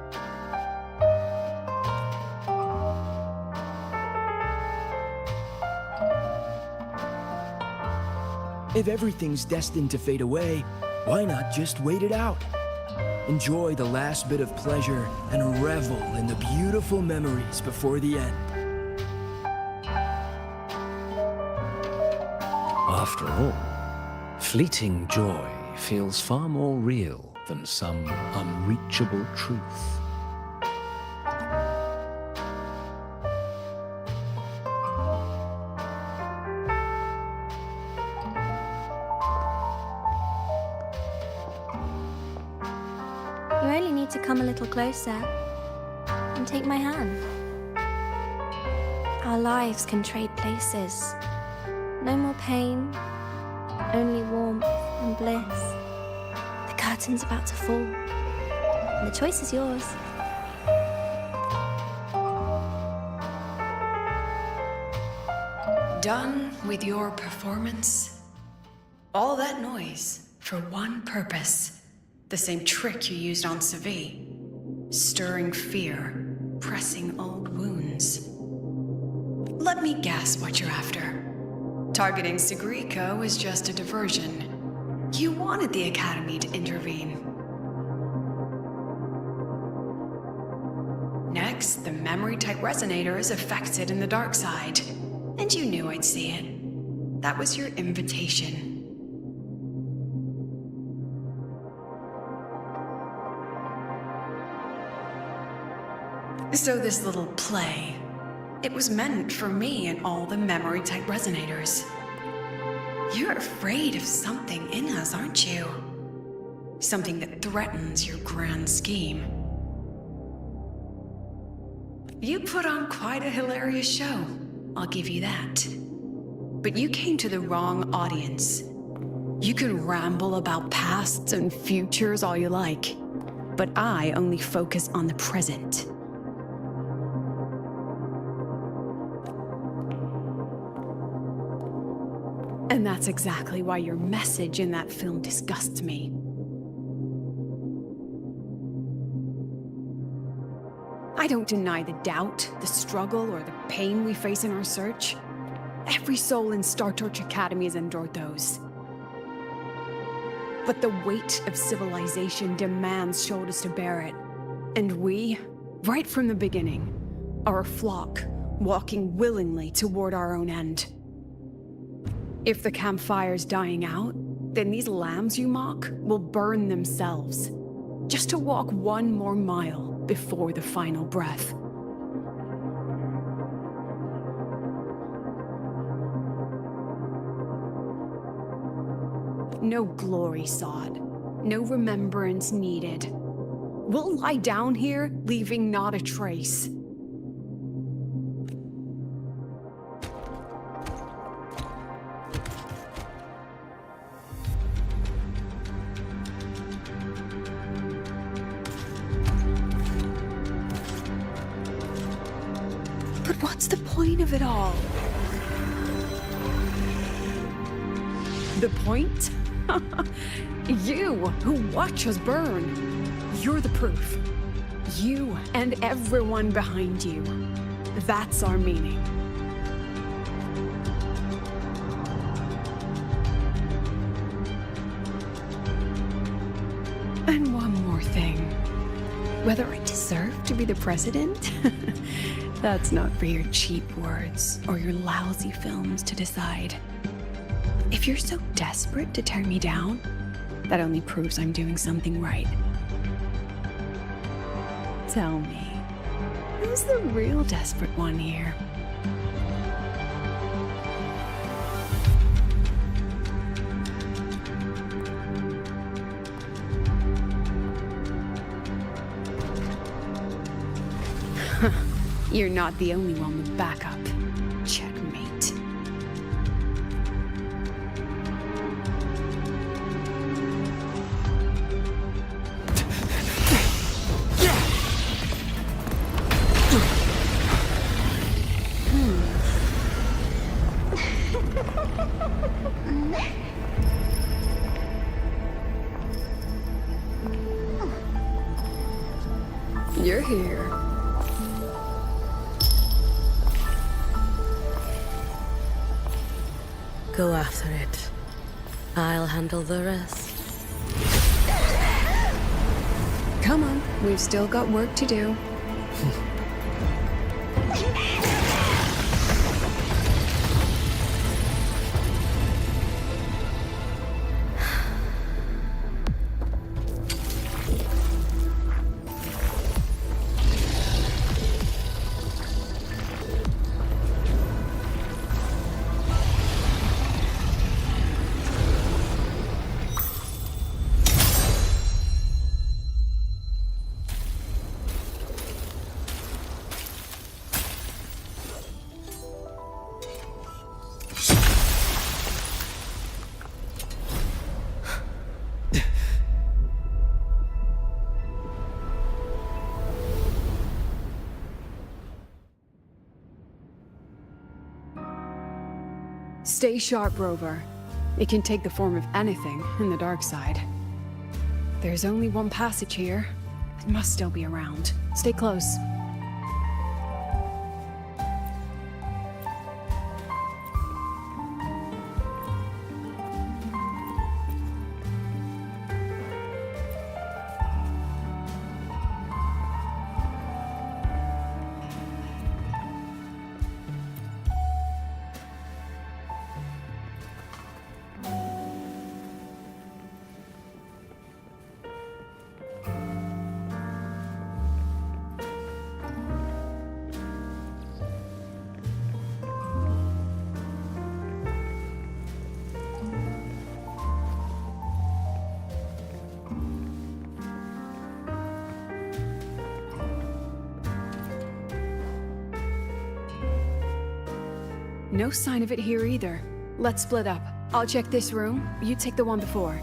If everything's destined to fade away, why not just wait it out? Enjoy the last bit of pleasure and revel in the beautiful memories before the end. After all, fleeting joy feels far more real than some unreachable truth. You only need to come a little closer and take my hand. Our lives can trade places. No more pain, only warmth and bliss. The curtain's about to fall, and the choice is yours. Done with your performance? All that noise for one purpose. The same trick you used on Savi. Stirring fear, pressing old wounds. Let me guess what you're after. Targeting Sigriko was just a diversion. You wanted the Academy to intervene. Next, the memory-type resonator is affected in the dark side. And you knew I'd see it. That was your invitation. So this little play, it was meant for me and all the memory-type resonators. You're afraid of something in us, aren't you? Something that threatens your grand scheme. You put on quite a hilarious show, I'll give you that. But you came to the wrong audience. You can ramble about pasts and futures all you like, but I only focus on the present. And that's exactly why your message in that film disgusts me. I don't deny the doubt, the struggle, or the pain we face in our search. Every soul in Star Torch Academy has endured those. But the weight of civilization demands shoulders to bear it. And we, right from the beginning, are a flock walking willingly toward our own end. If the campfire's dying out, then these lambs you mock will burn themselves, just to walk one more mile before the final breath. No glory sought, no remembrance needed. We'll lie down here, leaving not a trace. But what's the point of it all? The point? You, who watch us burn. You're the proof. You and everyone behind you. That's our meaning. And one more thing. Whether I deserve to be the president? That's not for your cheap words or your lousy films to decide. If you're so desperate to tear me down, that only proves I'm doing something right. Tell me, who's the real desperate one here? You're not the only one with backup. Checkmate. You're here. Go after it. I'll handle the rest. Come on, we've still got work to do. Stay sharp, Rover. It can take the form of anything in the dark side. There's only one passage here. It must still be around. Stay close. No sign of it here either. Let's split up. I'll check this room, you take the one before.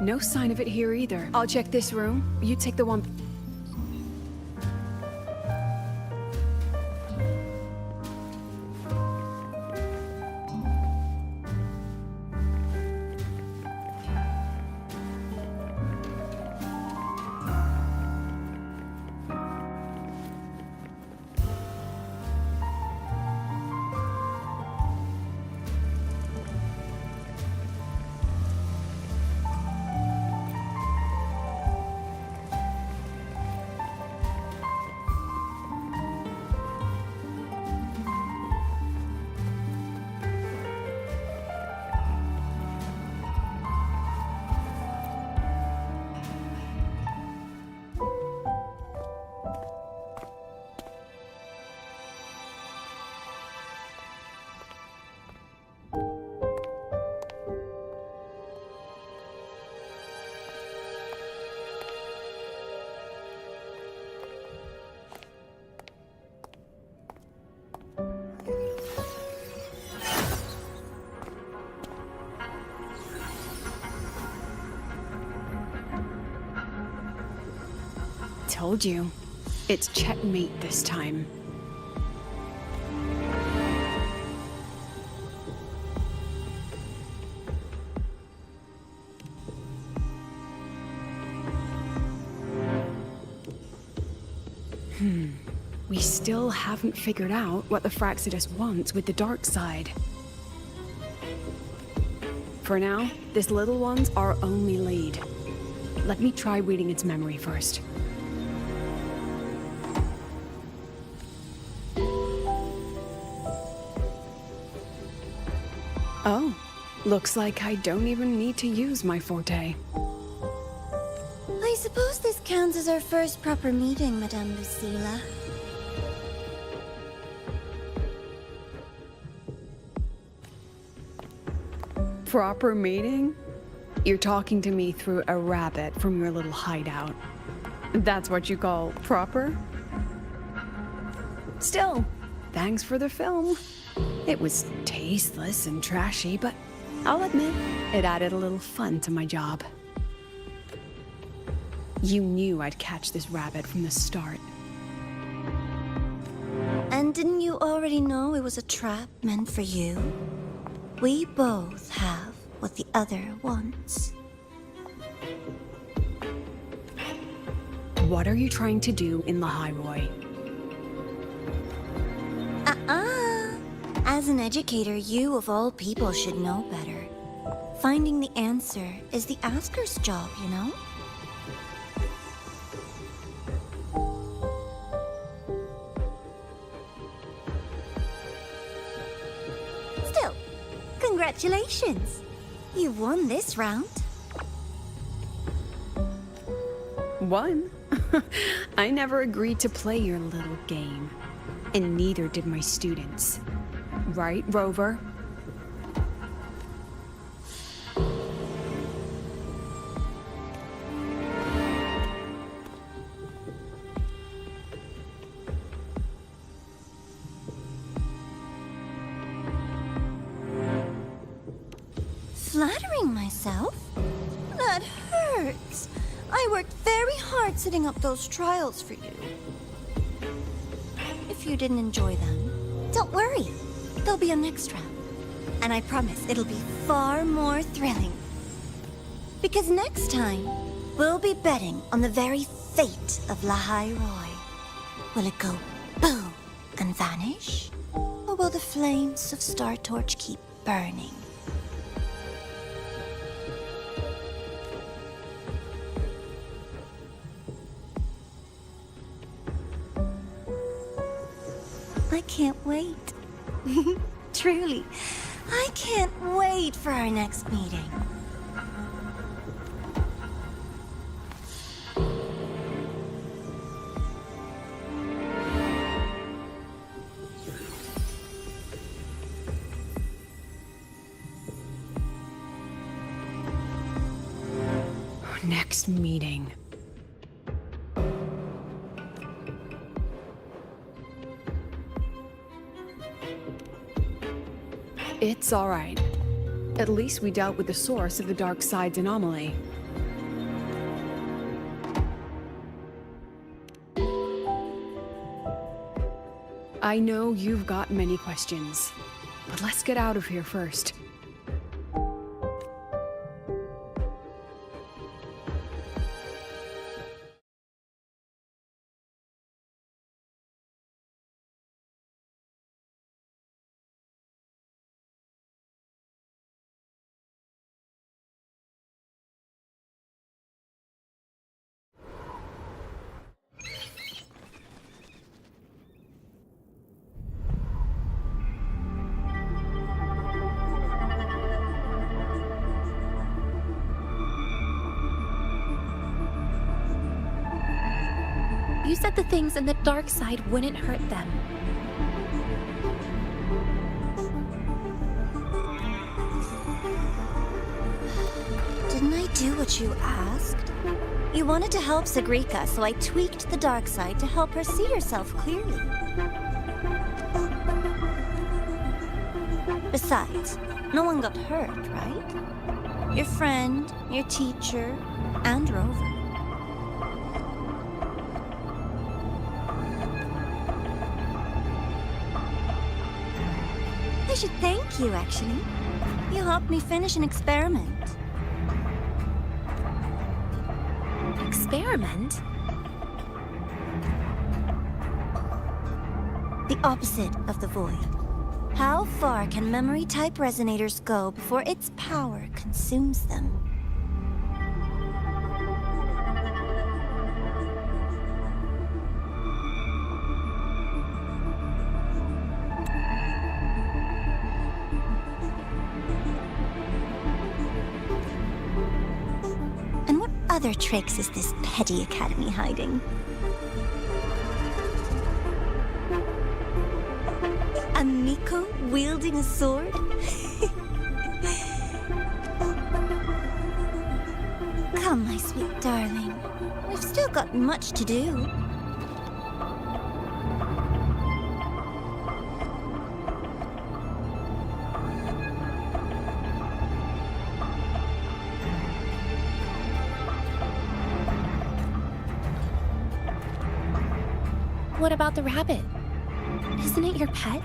No sign of it here either. I'll check this room. You take the one... Told you. It's checkmate this time. We still haven't figured out what the Fraxidus wants with the dark side. For now, this little one's our only lead. Let me try reading its memory first. Oh, looks like I don't even need to use my forte. I suppose this counts as our first proper meeting, Madame Lucilla. Proper meeting? You're talking to me through a rabbit from your little hideout. That's what you call proper? Still, thanks for the film. It was tasteless and trashy, but I'll admit, it added a little fun to my job. You knew I'd catch this rabbit from the start. And didn't you already know it was a trap meant for you? We both have what the other wants. What are you trying to do in the Highroy? As an educator, you of all people should know better. Finding the answer is the asker's job, you know? Still, congratulations! You won this round. Won? I never agreed to play your little game. And neither did my students. Right, Rover? Flattering myself? That hurts. I worked very hard setting up those trials for you. If you didn't enjoy them, don't worry. There'll be a next round. And I promise it'll be far more thrilling. Because next time, we'll be betting on the very fate of La Roy. Will it go boom and vanish? Or will the flames of Star Torch keep burning? I can't wait. Truly, I can't wait for our next meeting. Next meeting. It's all right. At least we dealt with the source of the dark side's anomaly. I know you've got many questions, but let's get out of here first. You said the things in the dark side wouldn't hurt them. Didn't I do what you asked? You wanted to help Sagrika, so I tweaked the dark side to help her see herself clearly. Besides, no one got hurt, right? Your friend, your teacher, and Rover. I should thank you, actually. You helped me finish an experiment. Experiment? The opposite of the void. How far can memory-type resonators go before its power consumes them? And what other tricks is this petty academy hiding? A Miko wielding a sword? Come, my sweet darling. We've still got much to do. What about the rabbit? Isn't it your pet?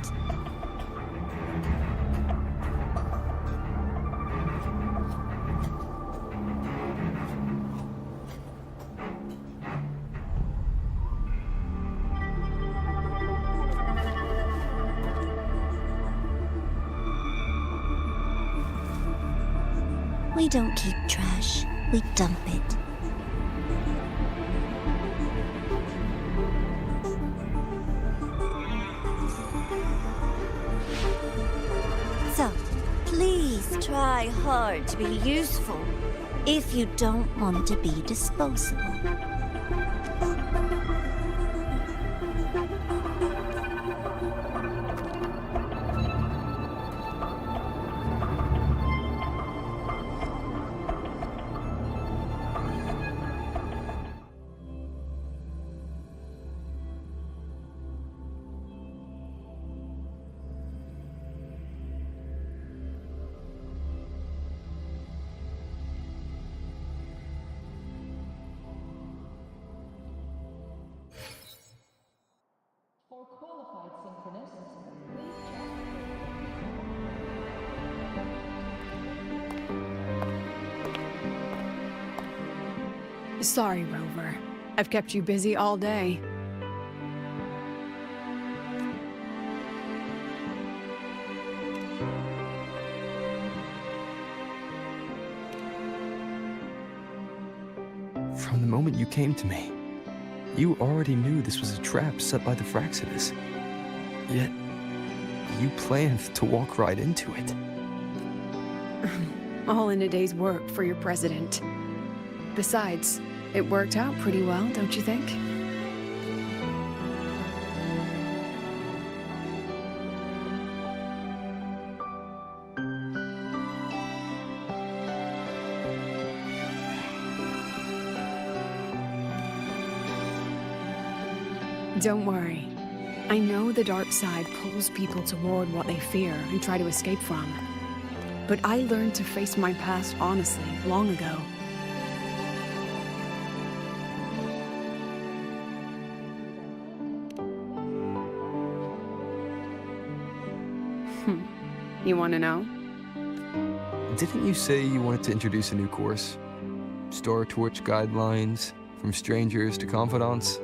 We don't keep trash, we dump it. So, please try hard to be useful if you don't want to be disposable. Sorry, Rover. I've kept you busy all day. From the moment you came to me, you already knew this was a trap set by the Fraxidus. Yet, you planned to walk right into it. All in a day's work for your president. Besides, it worked out pretty well, don't you think? Don't worry. I know the dark side pulls people toward what they fear and try to escape from. But I learned to face my past honestly long ago. You want to know? Didn't you say you wanted to introduce a new course? Star Torch guidelines, from strangers to confidants?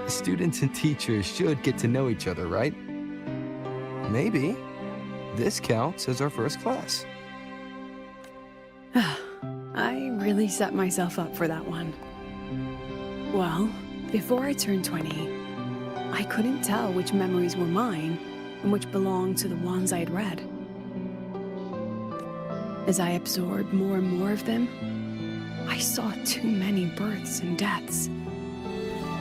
Students and teachers should get to know each other, right? Maybe this counts as our first class. I really set myself up for that one. Well, before I turned 20, I couldn't tell which memories were mine and which belonged to the ones I had read. As I absorbed more and more of them, I saw too many births and deaths.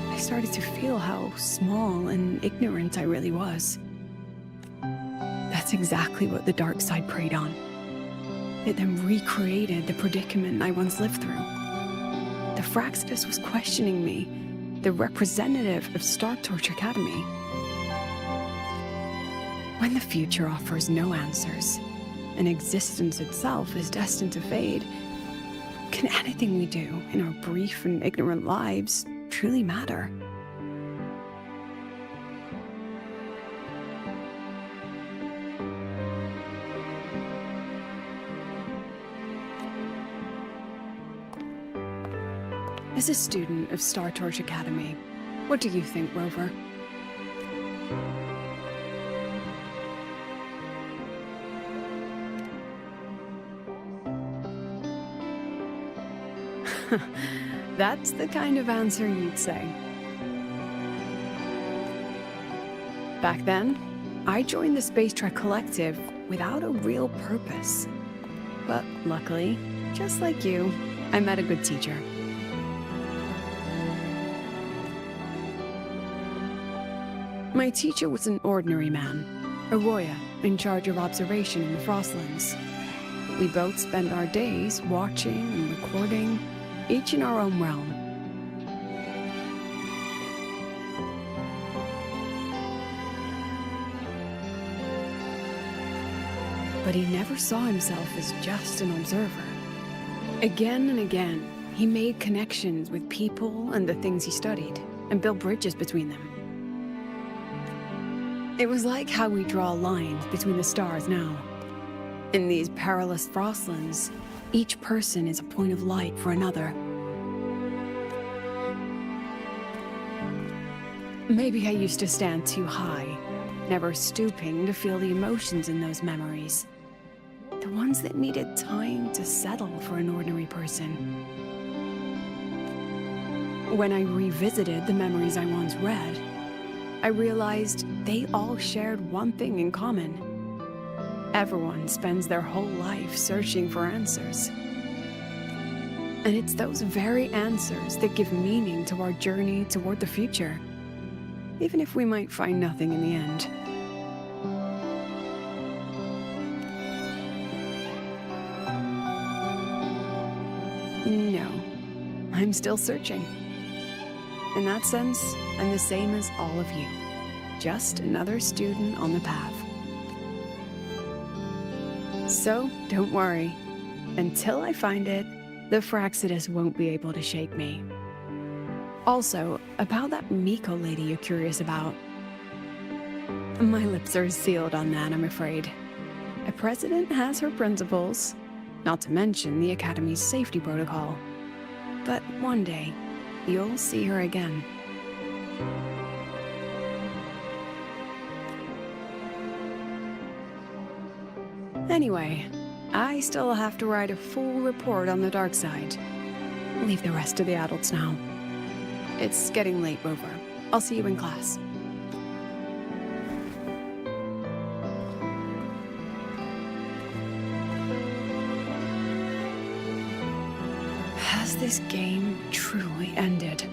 I started to feel how small and ignorant I really was. That's exactly what the dark side preyed on. It then recreated the predicament I once lived through. The Fraxidus was questioning me, the representative of Star Torch Academy. When the future offers no answers, and existence itself is destined to fade, can anything we do in our brief and ignorant lives truly matter? As a student of Star Torch Academy, what do you think, Rover? That's the kind of answer you'd say. Back then, I joined the Space Trek Collective without a real purpose. But luckily, just like you, I met a good teacher. My teacher was an ordinary man, a Roya in charge of observation in the Frostlands. We both spent our days watching and recording, each in our own realm. But he never saw himself as just an observer. Again and again, he made connections with people and the things he studied, and built bridges between them. It was like how we draw lines between the stars now. In these perilous Frostlands, each person is a point of light for another. Maybe I used to stand too high, never stooping to feel the emotions in those memories. The ones that needed time to settle for an ordinary person. When I revisited the memories I once read, I realized they all shared one thing in common. Everyone spends their whole life searching for answers. And it's those very answers that give meaning to our journey toward the future, even if we might find nothing in the end. No, I'm still searching. In that sense, I'm the same as all of you. Just another student on the path. So, don't worry. Until I find it, the Fraxidus won't be able to shake me. Also, about that Miko lady you're curious about. My lips are sealed on that, I'm afraid. A president has her principles, not to mention the Academy's safety protocol. But one day, you'll see her again. Anyway, I still have to write a full report on the dark side. Leave the rest to the adults now. It's getting late, Rover. I'll see you in class. Has this game truly ended?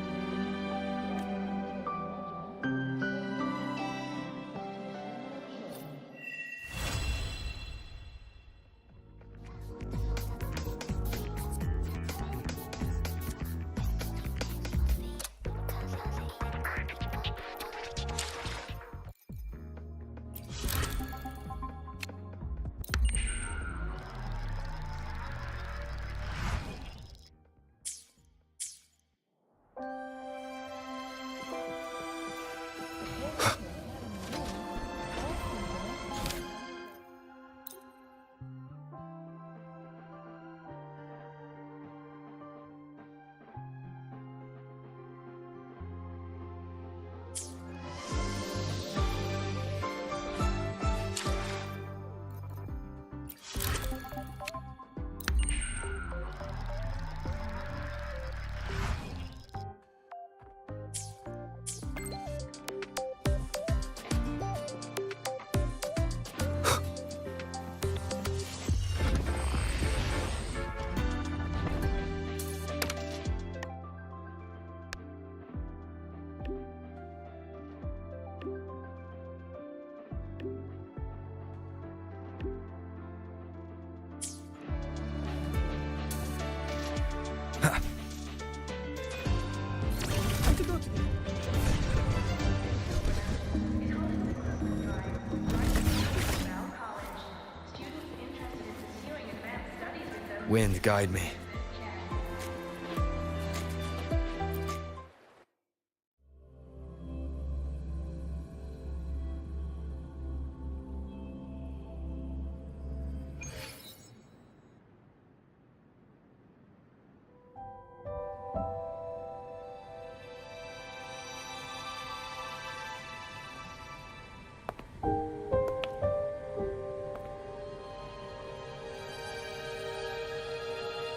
Wind, guide me.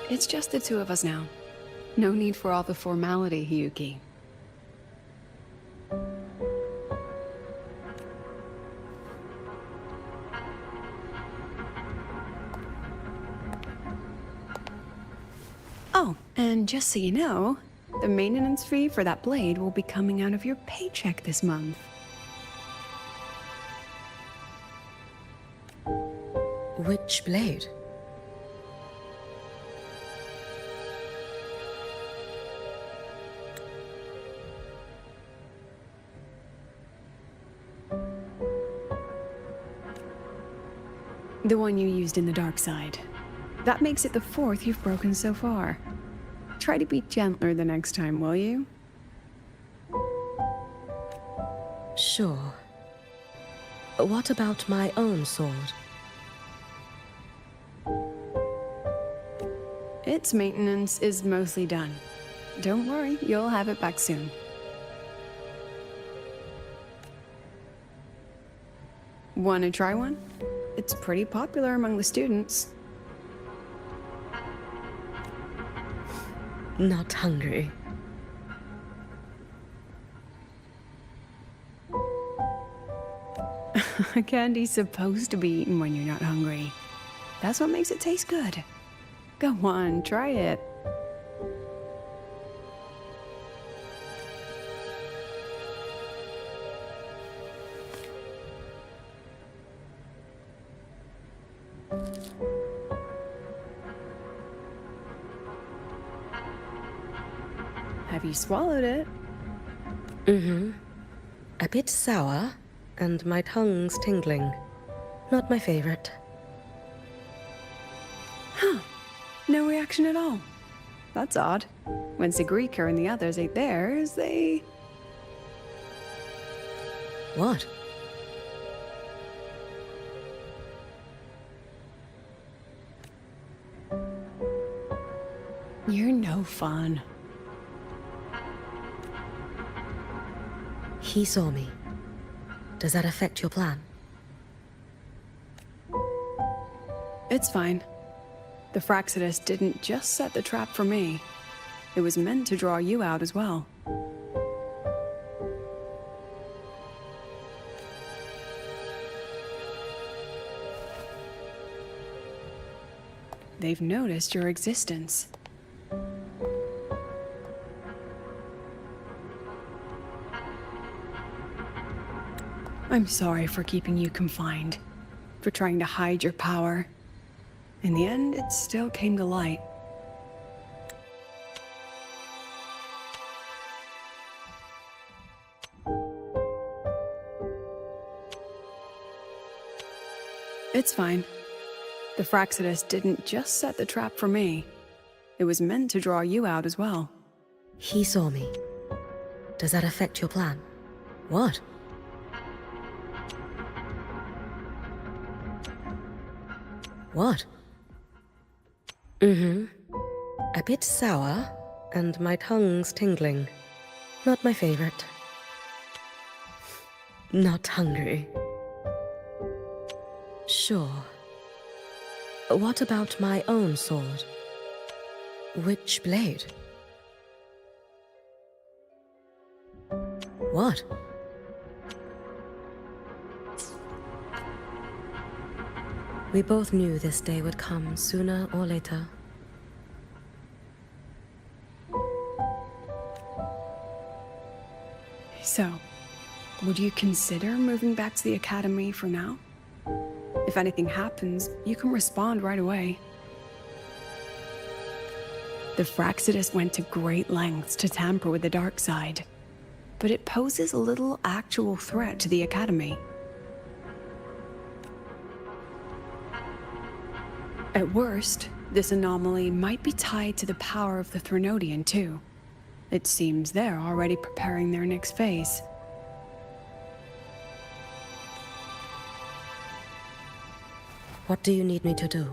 It's just the two of us now. No need for all the formality, Hiyuki. Oh, and just so you know, the maintenance fee for that blade will be coming out of your paycheck this month. Which blade? The one you used in the dark side. That makes it the fourth you've broken so far. Try to be gentler the next time, will you? Sure. What about my own sword? Its maintenance is mostly done. Don't worry, you'll have it back soon. Wanna try one? It's pretty popular among the students. Not hungry. Candy's supposed to be eaten when you're not hungry. That's what makes it taste good. Go on, try it. Have you swallowed it? Mm-hmm. A bit sour, and my tongue's tingling. Not my favorite. Huh. No reaction at all. That's odd. When Sigrika and the others ate theirs, they... What? You're no fun. He saw me. Does that affect your plan? It's fine. The Fraxidus didn't just set the trap for me. It was meant to draw you out as well. They've noticed your existence. I'm sorry for keeping you confined, for trying to hide your power. In the end, it still came to light. It's fine. The Fraxidus didn't just set the trap for me. It was meant to draw you out as well. He saw me. Does that affect your plan? What? What? Mm-hmm. A bit sour, and my tongue's tingling. Not my favorite. Not hungry. Sure. What about my own sword? Which blade? What? We both knew this day would come sooner or later. So, would you consider moving back to the academy for now? If anything happens, you can respond right away. The Fraxidus went to great lengths to tamper with the dark side, but it poses little actual threat to the academy. At worst, This anomaly might be tied to the power of the Threnodian, too. It seems they're already preparing their next phase. What do you need me to do?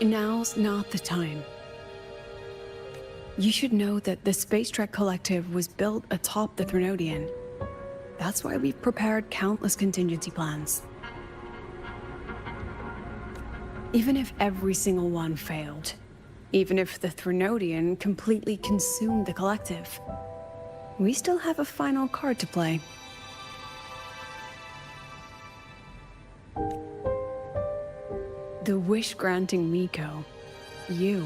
Now's not the time. You should know that the Space Trek Collective was built atop the Threnodian. That's why we've prepared countless contingency plans. Even if every single one failed, even if the Threnodian completely consumed the Collective, we still have a final card to play. The wish-granting Miko. You.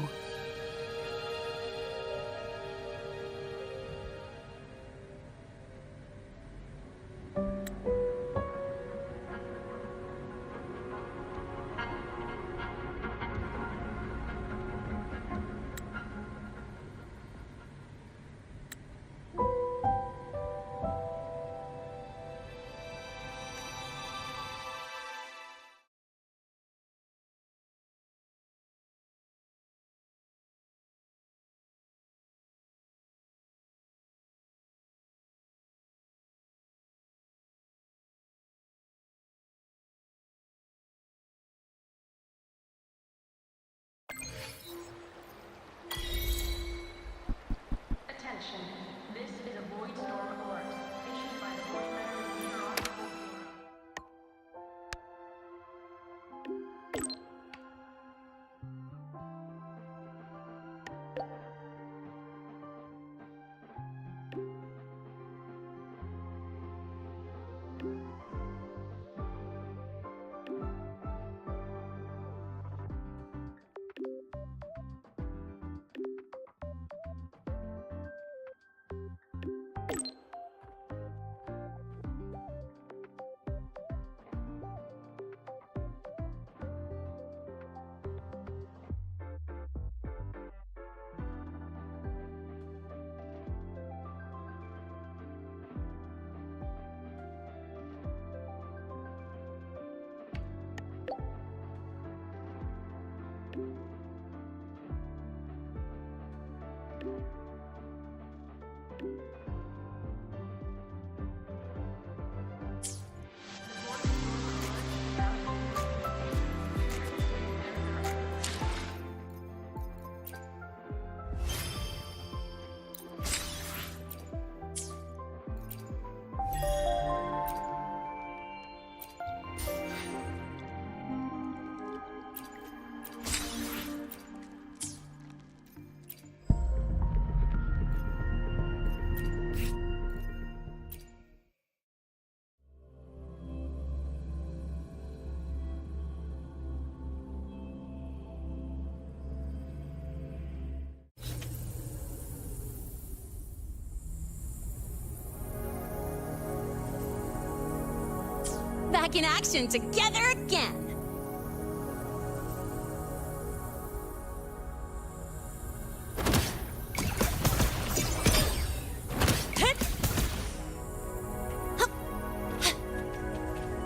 Back in action together again!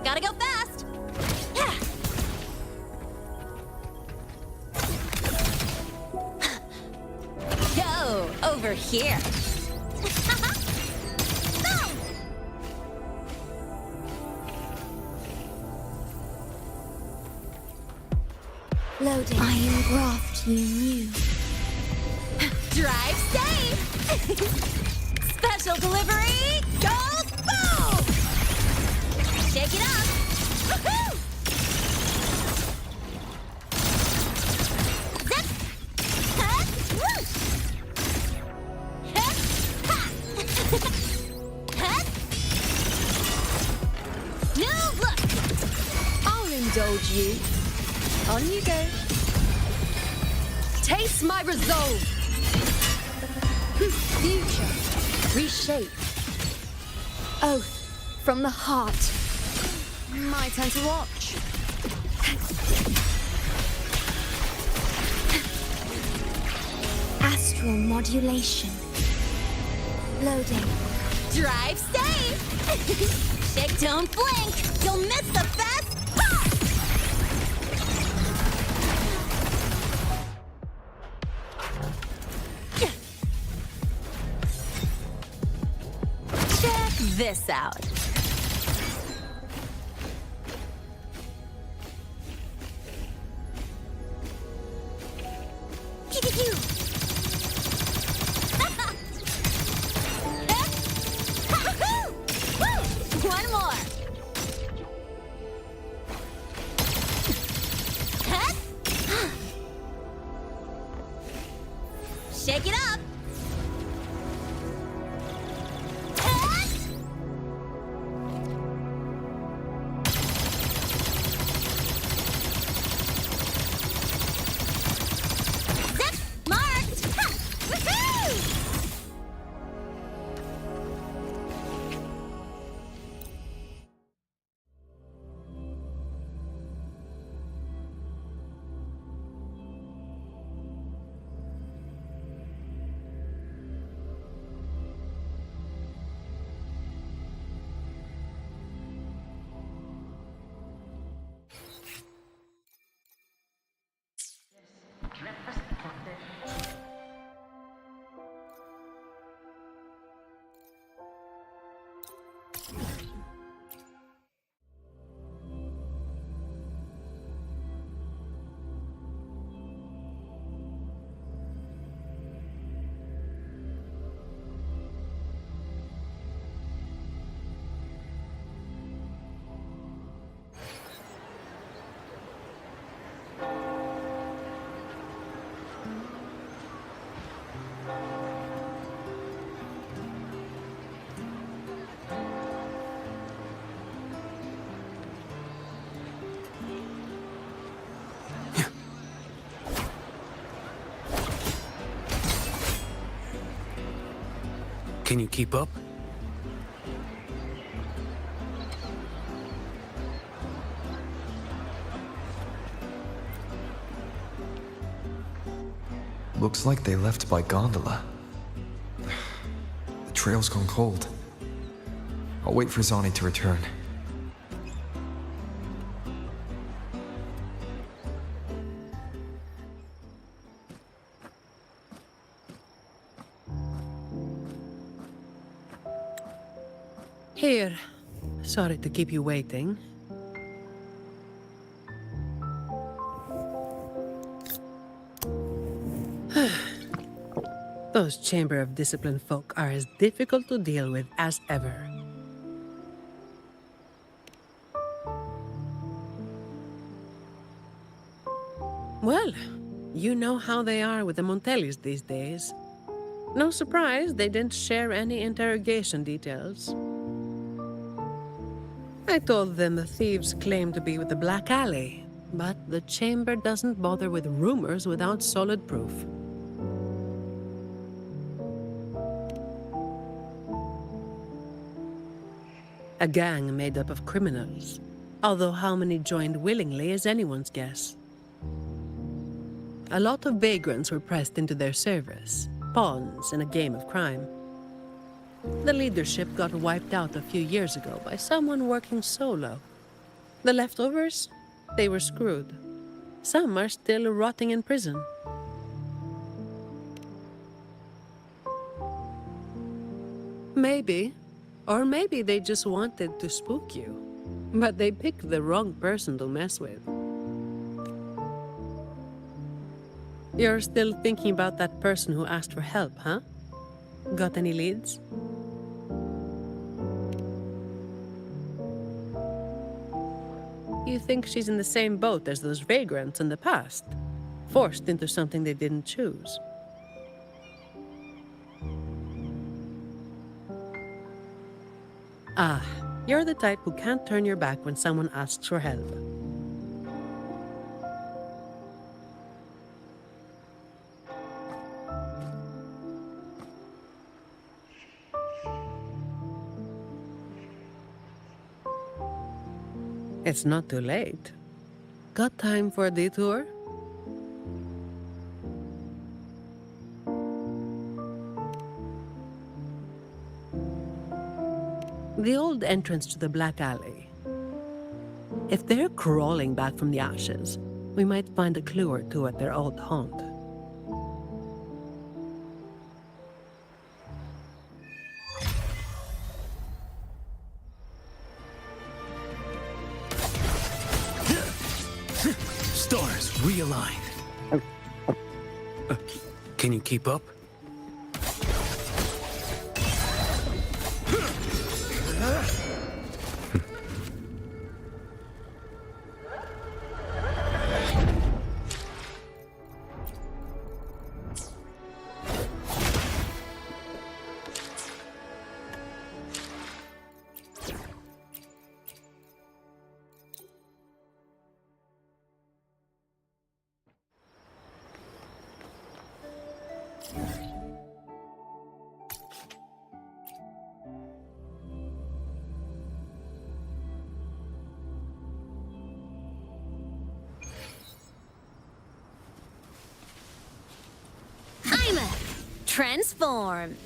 Gotta go fast! Go over here! Loading. I am graft you knew. Drive safe! Special delivery goes boom! Shake it up! Woohoo! Zip! Huh? Woo! Hup! Ha! Hup! New look! I'll indulge you. On you go. Taste my resolve. Future. Reshape. Oath from the heart. My turn to watch. Astral modulation. Loading. Drive safe! Shake, don't blink! You'll miss the best part! this out. One more. Shake it up. Zip marked. Woohoo! Can you keep up? Looks like they left by gondola. The trail's gone cold. I'll wait for Zani to return. Here. Sorry to keep you waiting. Those Chamber of Discipline folk are as difficult to deal with as ever. Well, you know how they are with the Montellis these days. No surprise they didn't share any interrogation details. I told them the thieves claimed to be with the Black Alley, but the Chamber doesn't bother with rumors without solid proof. A gang made up of criminals, although how many joined willingly is anyone's guess. A lot of vagrants were pressed into their service, pawns in a game of crime. The leadership got wiped out a few years ago by someone working solo. The leftovers? They were screwed. Some are still rotting in prison. Maybe. Or maybe they just wanted to spook you. But they picked the wrong person to mess with. You're still thinking about that person who asked for help, huh? Got any leads? You think she's in the same boat as those vagrants in the past? Forced into something they didn't choose. Ah, you're the type who can't turn your back when someone asks for help. It's not too late. Got time for a detour? The old entrance to the Black Alley. If they're crawling back from the ashes, we might find a clue or two at their old haunt. Realign. Can you keep up? I'm a transform.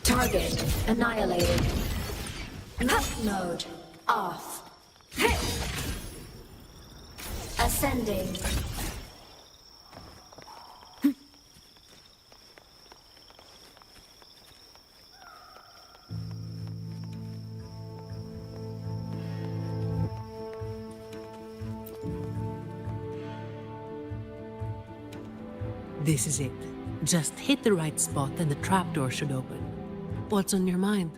Target annihilated. Night mode off. Ascending. This is it. Just hit the right spot and the trapdoor should open. What's on your mind?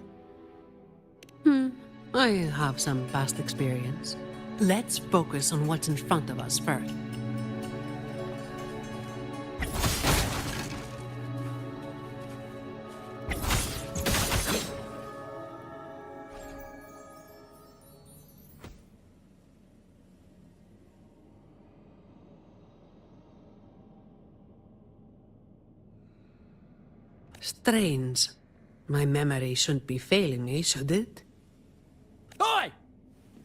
I have some past experience. Let's focus on what's in front of us first. Strange. My memory shouldn't be failing me, should it? Oi!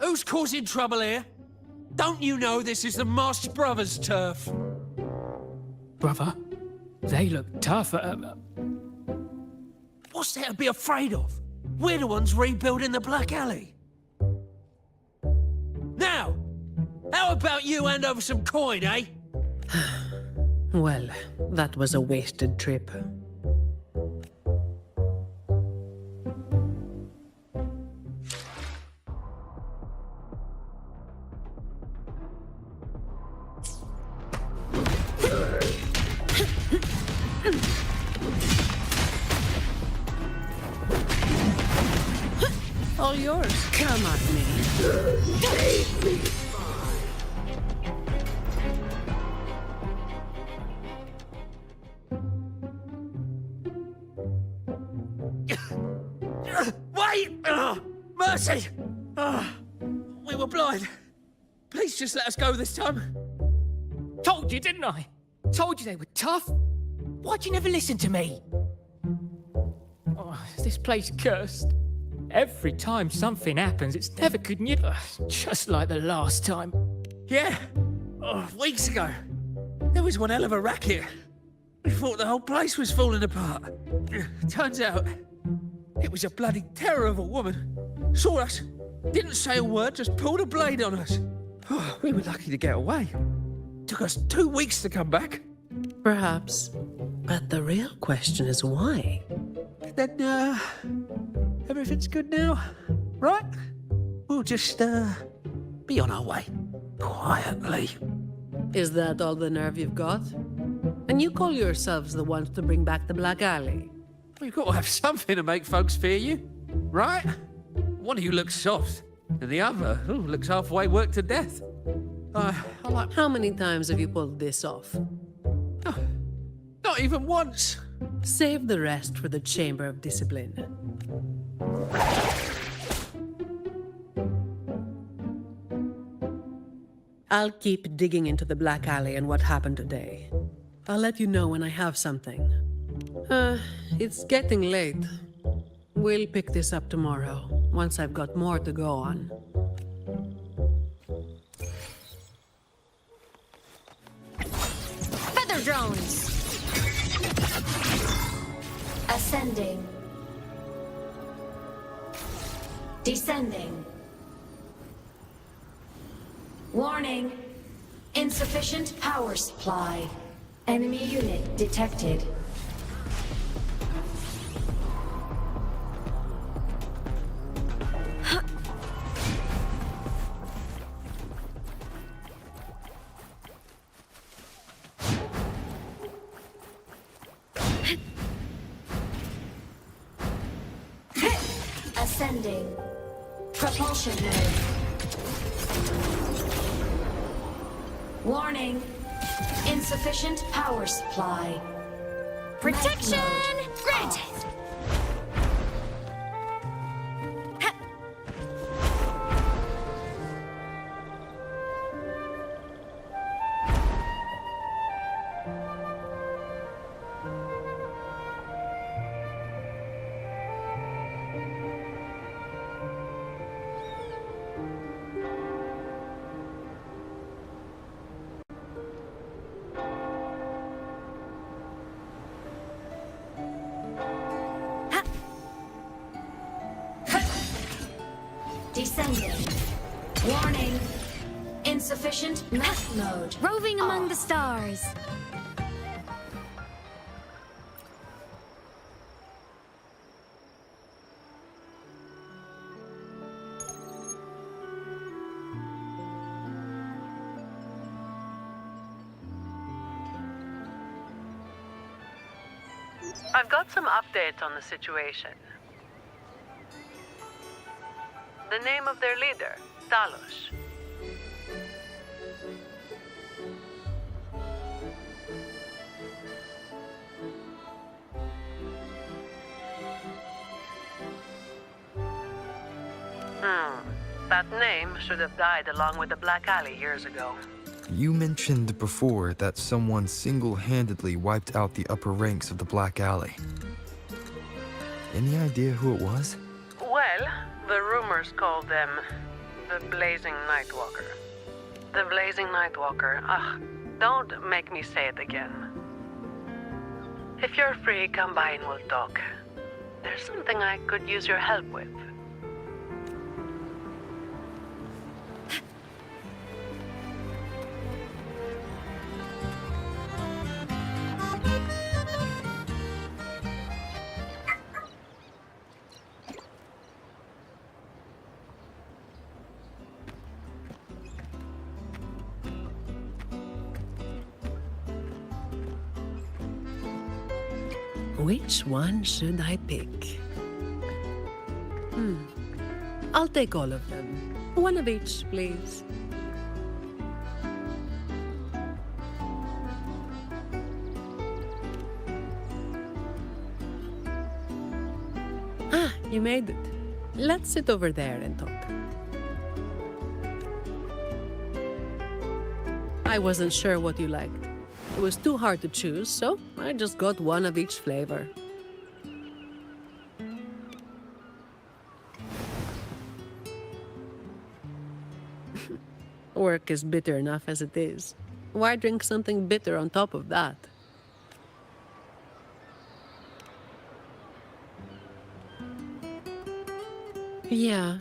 Who's causing trouble here? Don't you know this is the Moss Brothers' turf? Brother, they look tough. What's there to be afraid of? We're the ones rebuilding the Black Alley. Now, how about you hand over some coin, eh? Well, that was a wasted trip. All yours. Come at me. Wait! Mercy! We were blind. Please just let us go this time. Told you, didn't I? Told you they were tough. Why'd you never listen to me? Oh, this place cursed. Every time something happens, it's never good news. Just like the last time. Yeah. Weeks ago. There was one hell of a racket. We thought the whole place was falling apart. Turns out, it was a bloody terror of a woman. Saw us, didn't say a word, just pulled a blade on us. We were lucky to get away. Took us 2 weeks to come back. Perhaps. But the real question is why? Then, everything's good now, right? We'll just, be on our way. Quietly. Is that all the nerve you've got? And you call yourselves the ones to bring back the Black Alley? We've got to have something to make folks fear you, right? One of you looks soft, and the other looks halfway worked to death. How many times have you pulled this off? Not even once. Save the rest for the Chamber of Discipline. I'll keep digging into the Black Alley and what happened today. I'll let you know when I have something. It's getting late. We'll pick this up tomorrow, once I've got more to go on. Feather drones! Ascending. Descending. Warning. Insufficient power supply. Enemy unit detected. Ascending. Propulsion mode. Warning. Insufficient power supply. Protection granted! Descending. Warning. Insufficient map mode. Roving among the stars. I've got some updates on the situation. The name of their leader, Talos. That name should have died along with the Black Alley years ago. You mentioned before that someone single-handedly wiped out the upper ranks of the Black Alley. Any idea who it was? Well, the rumors called them the Blazing Nightwalker. The Blazing Nightwalker. Ugh, don't make me say it again. If you're free, come by and we'll talk. There's something I could use your help with. Which one should I pick? I'll take all of them. One of each, please. Ah, you made it. Let's sit over there and talk. I wasn't sure what you liked. It was too hard to choose, so I just got one of each flavor. Work is bitter enough as it is. Why drink something bitter on top of that? Yeah,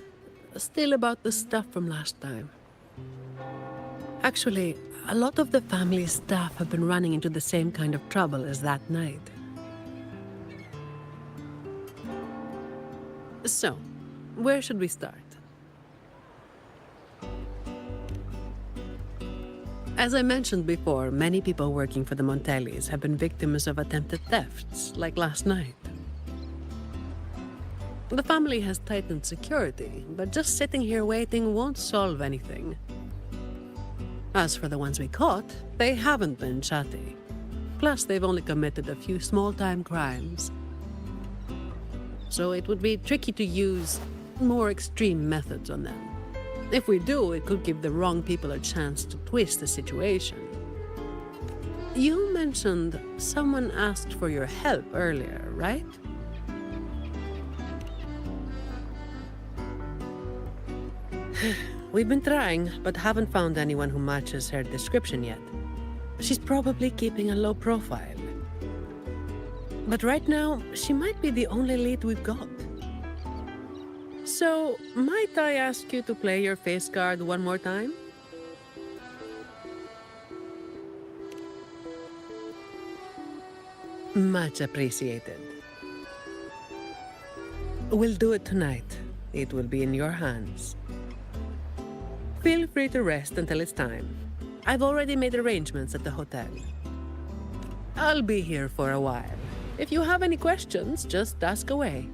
still about the stuff from last time. Actually, a lot of the family's staff have been running into the same kind of trouble as that night. So, where should we start? As I mentioned before, many people working for the Montellis have been victims of attempted thefts, like last night. The family has tightened security, but just sitting here waiting won't solve anything. As for the ones we caught, they haven't been chatty. Plus, they've only committed a few small-time crimes. So it would be tricky to use more extreme methods on them. If we do, it could give the wrong people a chance to twist the situation. You mentioned someone asked for your help earlier, right? We've been trying, but haven't found anyone who matches her description yet. She's probably keeping a low profile. But right now, she might be the only lead we've got. So, might I ask you to play your face card one more time? Much appreciated. We'll do it tonight. It will be in your hands. Feel free to rest until it's time. I've already made arrangements at the hotel. I'll be here for a while. If you have any questions, just ask away.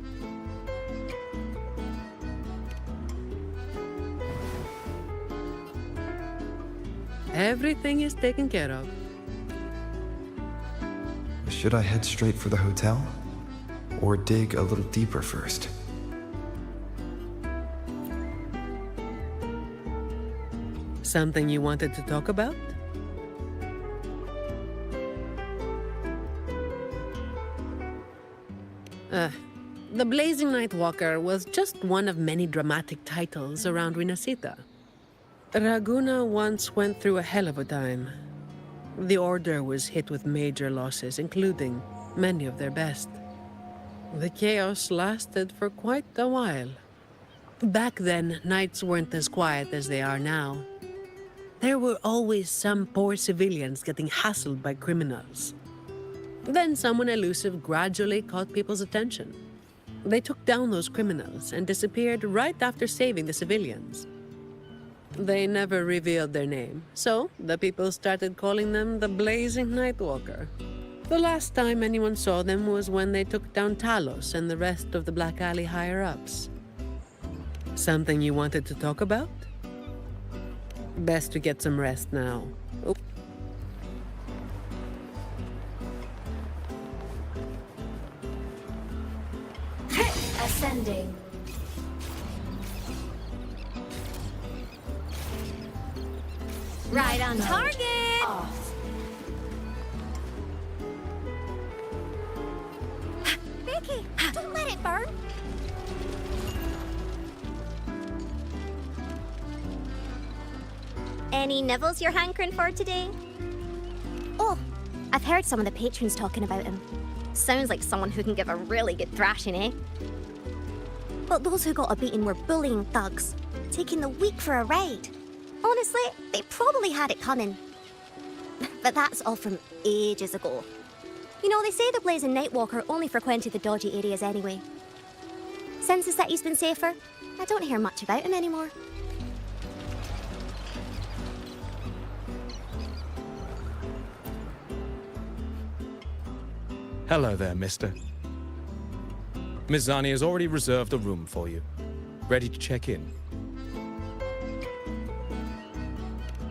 Everything is taken care of. Should I head straight for the hotel? Or dig a little deeper first? Something you wanted to talk about? The Blazing Nightwalker was just one of many dramatic titles around Winasita. Raguna once went through a hell of a time. The Order was hit with major losses, including many of their best. The chaos lasted for quite a while. Back then, nights weren't as quiet as they are now. There were always some poor civilians getting hassled by criminals. Then someone elusive gradually caught people's attention. They took down those criminals and disappeared right after saving the civilians. They never revealed their name, so the people started calling them the Blazing Nightwalker. The last time anyone saw them was when they took down Talos and the rest of the Black Alley higher-ups. Something you wanted to talk about? Best to get some rest now. Oh. Ascending. Right on target! Off. Vicky, don't let it burn! Any nibbles you're hankering for today? Oh, I've heard some of the patrons talking about him. Sounds like someone who can give a really good thrashing, eh? But those who got a beating were bullying thugs, taking the weak for a ride. Honestly, they probably had it coming. But that's all from ages ago. You know, they say the Blazing Nightwalker only frequented the dodgy areas anyway. Since the city's been safer, I don't hear much about him anymore. Hello there, mister. Ms. Zani has already reserved a room for you. Ready to check in.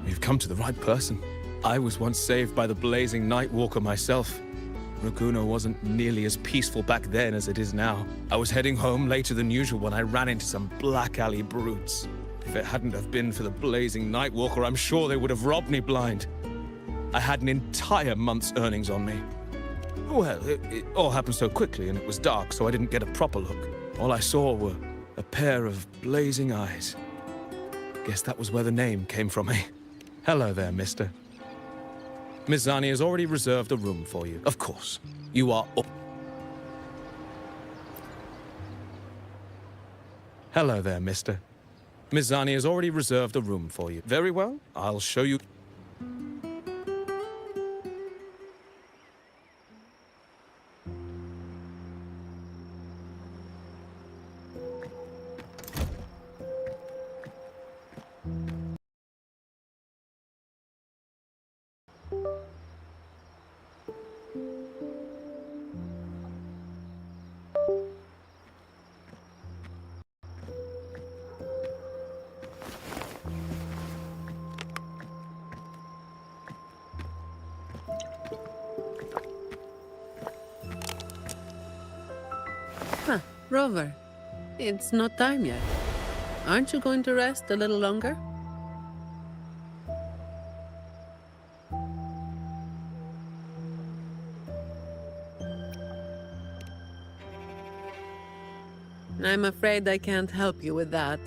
You've come to the right person. I was once saved by the Blazing Nightwalker myself. Raguna wasn't nearly as peaceful back then as it is now. I was heading home later than usual when I ran into some Black Alley brutes. If it hadn't have been for the Blazing Nightwalker, I'm sure they would have robbed me blind. I had an entire month's earnings on me. Well, it all happened so quickly and it was dark, so I didn't get a proper look. All I saw were a pair of blazing eyes. Guess that was where the name came from, eh? Hello there, mister. Ms. Zani has already reserved a room for you. Of course. You are up. Hello there, mister. Ms. Zani has already reserved a room for you. Very well. I'll show you. Huh, Rover. It's not time yet. Aren't you going to rest a little longer? I'm afraid I can't help you with that.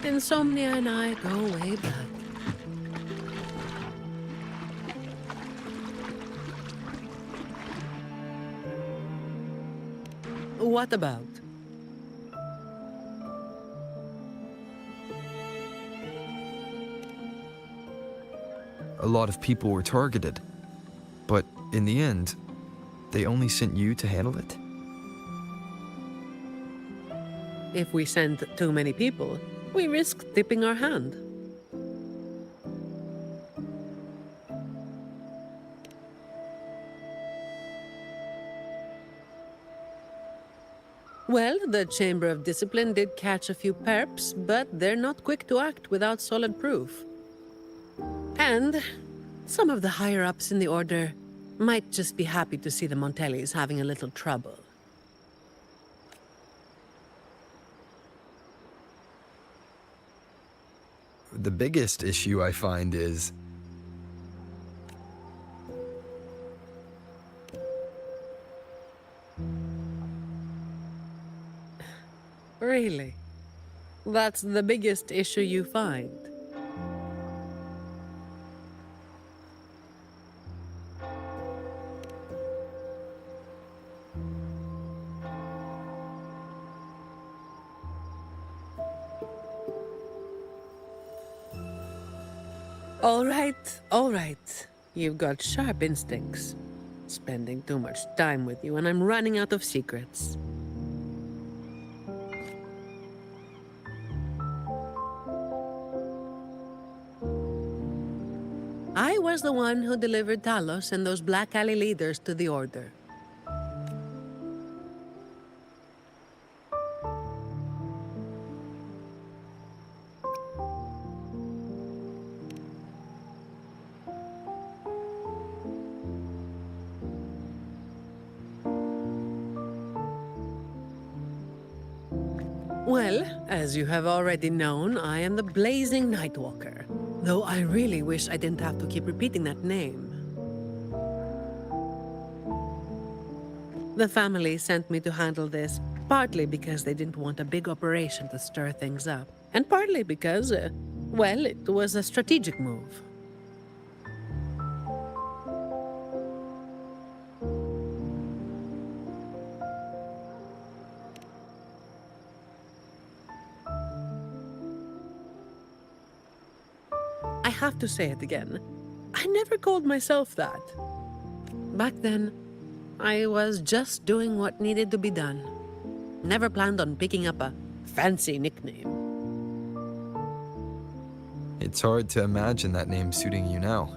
Insomnia and I go way back. What about? A lot of people were targeted, but in the end, they only sent you to handle it? If we send too many people, we risk tipping our hand. Well, the Chamber of Discipline did catch a few perps, but they're not quick to act without solid proof. And some of the higher-ups in the Order might just be happy to see the Montellis having a little trouble. The biggest issue I find is... Really? That's the biggest issue you find? All right. You've got sharp instincts. Spending too much time with you and I'm running out of secrets. I was the one who delivered Talos and those Black Alley leaders to the Order. Well, as you have already known, I am the Blazing Nightwalker. Though I really wish I didn't have to keep repeating that name. The family sent me to handle this, partly because they didn't want a big operation to stir things up, and partly because, well, it was a strategic move. I have to say it again. I never called myself that. Back then, I was just doing what needed to be done. Never planned on picking up a fancy nickname. It's hard to imagine that name suiting you now.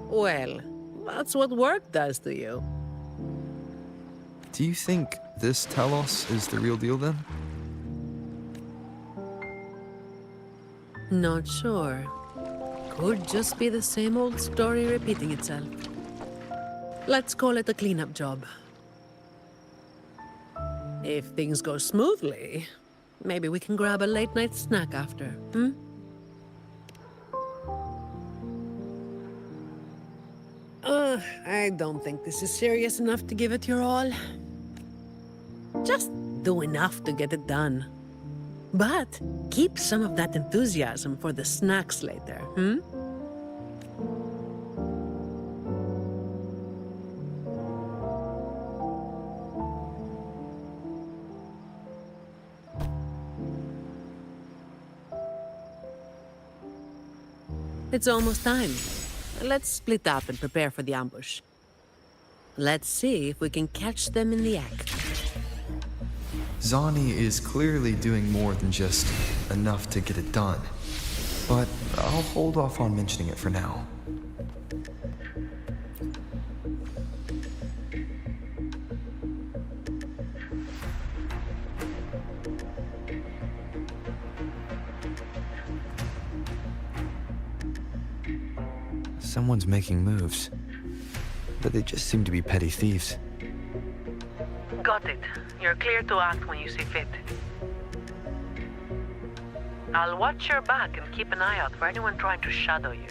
Well, that's what work does to you. Do you think this Talos is the real deal then? Not sure. Could just be the same old story repeating itself. Let's call it a cleanup job. If things go smoothly, maybe we can grab a late-night snack after, hmm? I don't think this is serious enough to give it your all. Just do enough to get it done. But keep some of that enthusiasm for the snacks later, hmm? It's almost time. Let's split up and prepare for the ambush. Let's see if we can catch them in the act. Zani is clearly doing more than just enough to get it done. But I'll hold off on mentioning it for now. Someone's making moves, but they just seem to be petty thieves. Got it. You're clear to act when you see fit. I'll watch your back and keep an eye out for anyone trying to shadow you.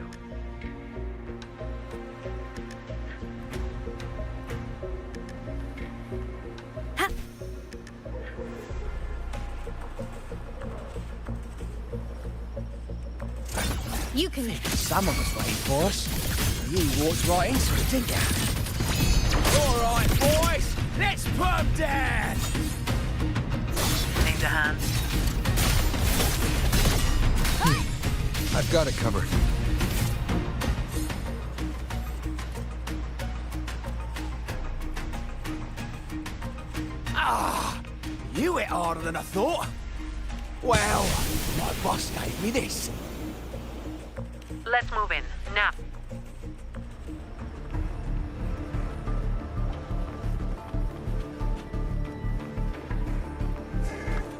You can... Someone was waiting for us. You walked right into it, didn't you? All right, boys, let's put 'em down. Need a hand? I've got it covered. You hit harder than I thought. Well, my boss gave me this. Let's move in. Now.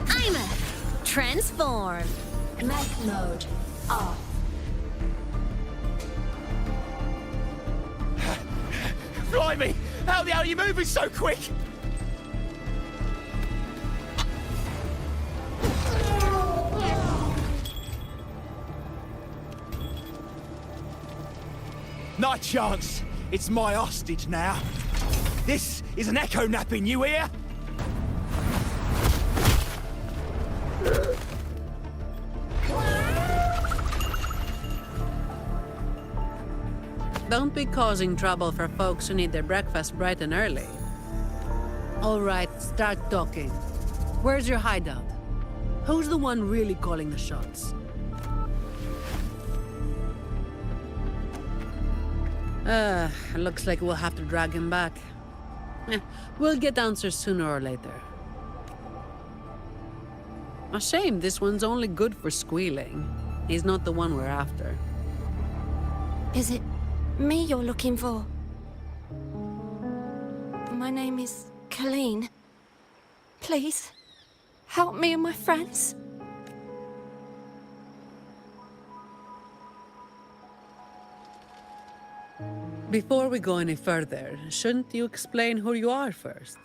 I'm a transform. Mech mode off. Blimey! How the hell are you moving so quick? Not a chance. It's my hostage now. This is an echo napping, you hear? Don't be causing trouble for folks who need their breakfast bright and early. All right, start talking. Where's your hideout? Who's the one really calling the shots? Looks like we'll have to drag him back. We'll get answers sooner or later. A shame this one's only good for squealing. He's not the one we're after. Is it me you're looking for? My name is Colleen. Please, help me and my friends. Before we go any further, shouldn't you explain who you are first?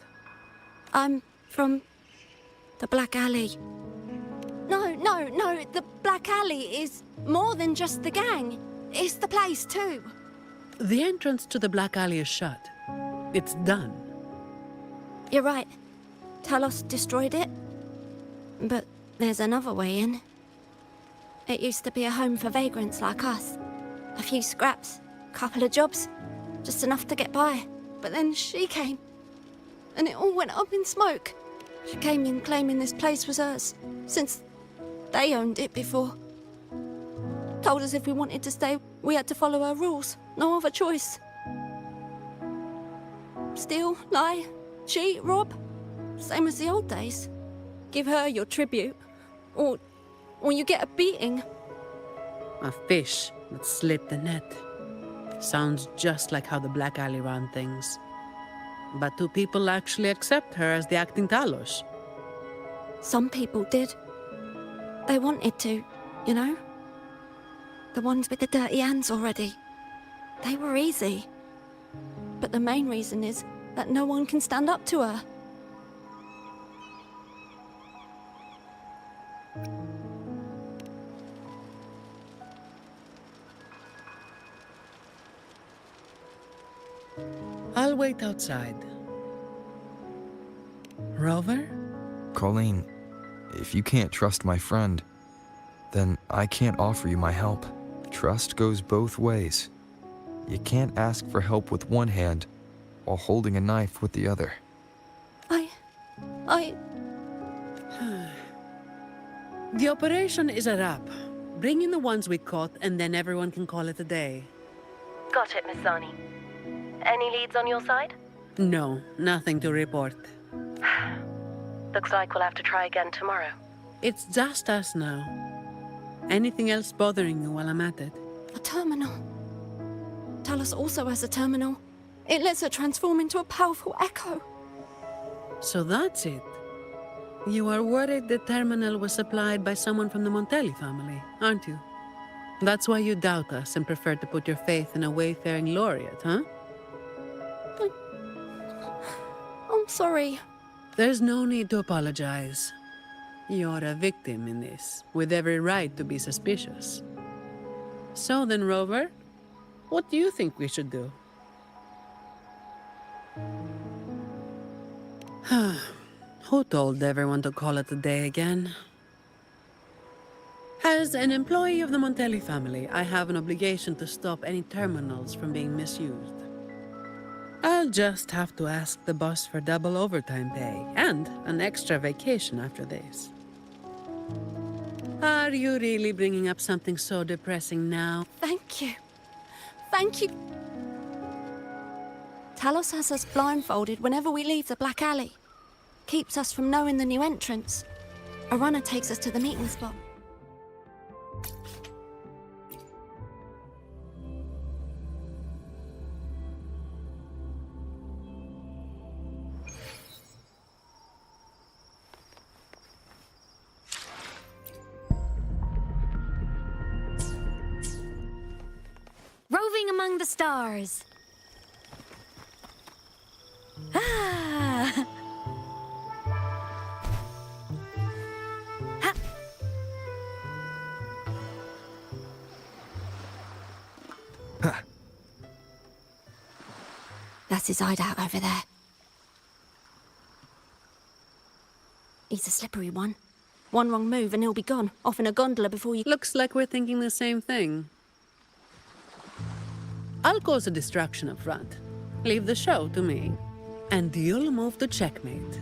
I'm from the Black Alley. No, the Black Alley is more than just the gang. It's the place too. The entrance to the Black Alley is shut. It's done. You're right. Talos destroyed it. But there's another way in. It used to be a home for vagrants like us. A few scraps, couple of jobs, just enough to get by. But then she came, and it all went up in smoke. She came in claiming this place was hers, since they owned it before. Told us if we wanted to stay, we had to follow her rules. No other choice. Steal, lie, cheat, rob. Same as the old days. Give her your tribute, or you get a beating. A fish that slipped the net. Sounds just like how the Black Alley ran things. But do people actually accept her as the acting Talos? Some people did. They wanted to, you know? The ones with the dirty hands already. They were easy. But the main reason is that no one can stand up to her. I'll wait outside. Rover? Colleen, if you can't trust my friend, then I can't offer you my help. Trust goes both ways. You can't ask for help with one hand while holding a knife with the other. The operation is a wrap. Bring in the ones we caught, and then everyone can call it a day. Got it, Miss Zani. Any leads on your side? No, nothing to report. Looks like we'll have to try again tomorrow. It's just us now. Anything else bothering you while I'm at it? A terminal. Talos also has a terminal. It lets her transform into a powerful echo. So that's it. You are worried the terminal was supplied by someone from the Montelli family, aren't you? That's why you doubt us and prefer to put your faith in a wayfaring laureate, huh? I'm sorry. There's no need to apologize. You're a victim in this, with every right to be suspicious. So then, Rover, what do you think we should do? Who told everyone to call it a day again? As an employee of the Montelli family, I have an obligation to stop any terminals from being misused. I'll just have to ask the boss for double overtime pay and an extra vacation after this. Are you really bringing up something so depressing now? Thank you. Thank you. Talos has us blindfolded whenever we leave the Black Alley. Keeps us from knowing the new entrance. A runner takes us to the meeting spot. Roving among the stars. Ah! Ha! That's his hideout over there. He's a slippery one. One wrong move and he'll be gone, off in a gondola before you... Looks like we're thinking the same thing. I'll cause a distraction up front. Leave the show to me. And you'll move to checkmate.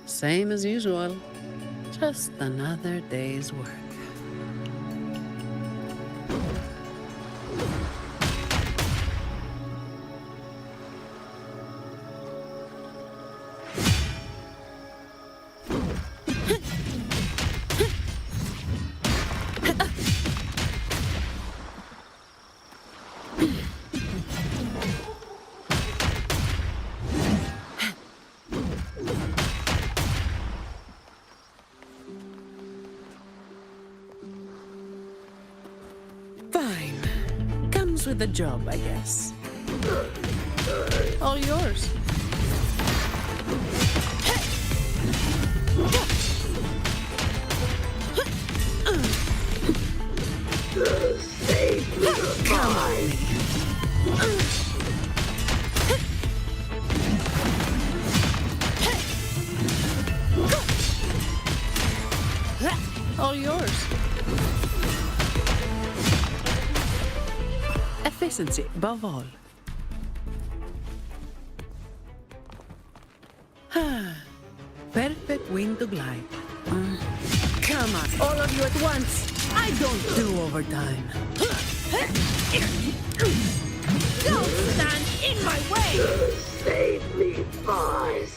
Same as usual. Just another day's work. Fine. Comes with the job, I guess. All yours. Come on. All yours. Efficiency above all. Perfect wind to glide. Come on, all of you at once. I don't do overtime. Don't stand in my way! Save me, boys.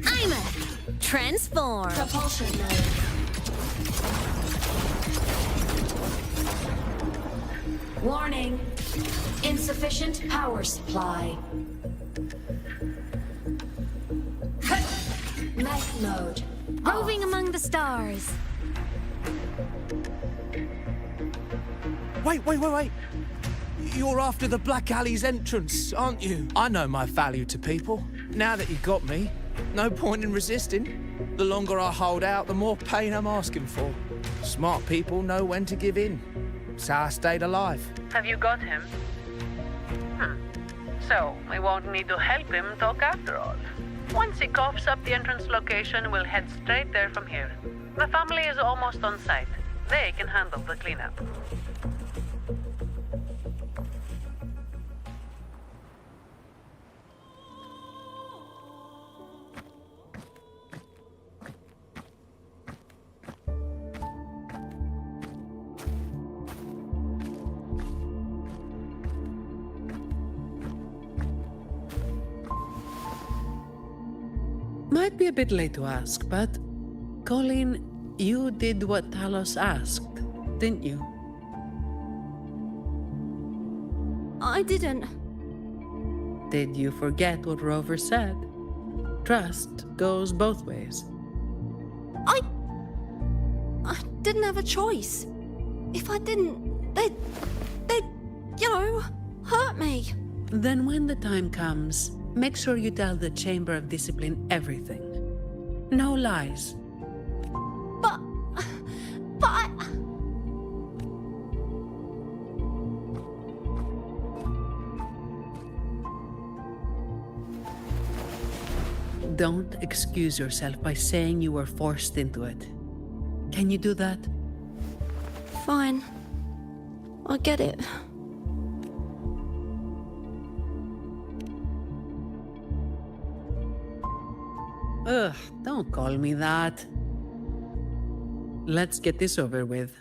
I'm a transform. Propulsion mode. Warning. Insufficient power supply. Mech mode. Roving among the stars. Wait. You're after the Black Alley's entrance, aren't you? I know my value to people. Now that you got me, no point in resisting. The longer I hold out, the more pain I'm asking for. Smart people know when to give in. That's how I stayed alive. Have you got him? So, we won't need to help him talk after all. Once he coughs up the entrance location, we'll head straight there from here. The family is almost on site. They can handle the cleanup. Might be a bit late to ask, but Colleen, you did what Talos asked, didn't you? I didn't. Did you forget what Rover said? Trust goes both ways. I didn't have a choice. If I didn't, they'd, hurt me. Then when the time comes, make sure you tell the Chamber of Discipline everything. No lies. But I... Don't excuse yourself by saying you were forced into it. Can you do that? Fine. I get it. Ugh, don't call me that. Let's get this over with.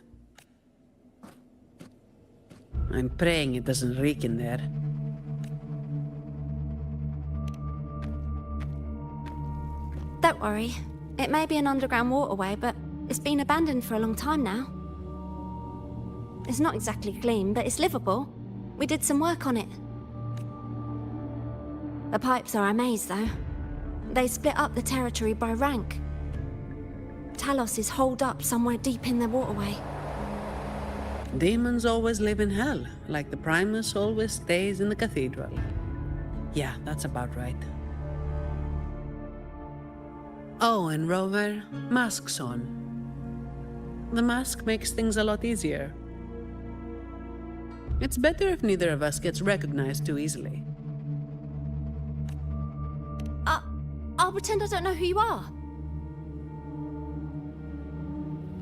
I'm praying it doesn't reek in there. Don't worry. It may be an underground waterway, but it's been abandoned for a long time now. It's not exactly clean, but it's livable. We did some work on it. The pipes are a maze, though. They split up the territory by rank. Talos is holed up somewhere deep in the waterway. Demons always live in hell, like the Primus always stays in the cathedral. Yeah, that's about right. Oh, and Rover, mask's on. The mask makes things a lot easier. It's better if neither of us gets recognized too easily. I'll pretend I don't know who you are.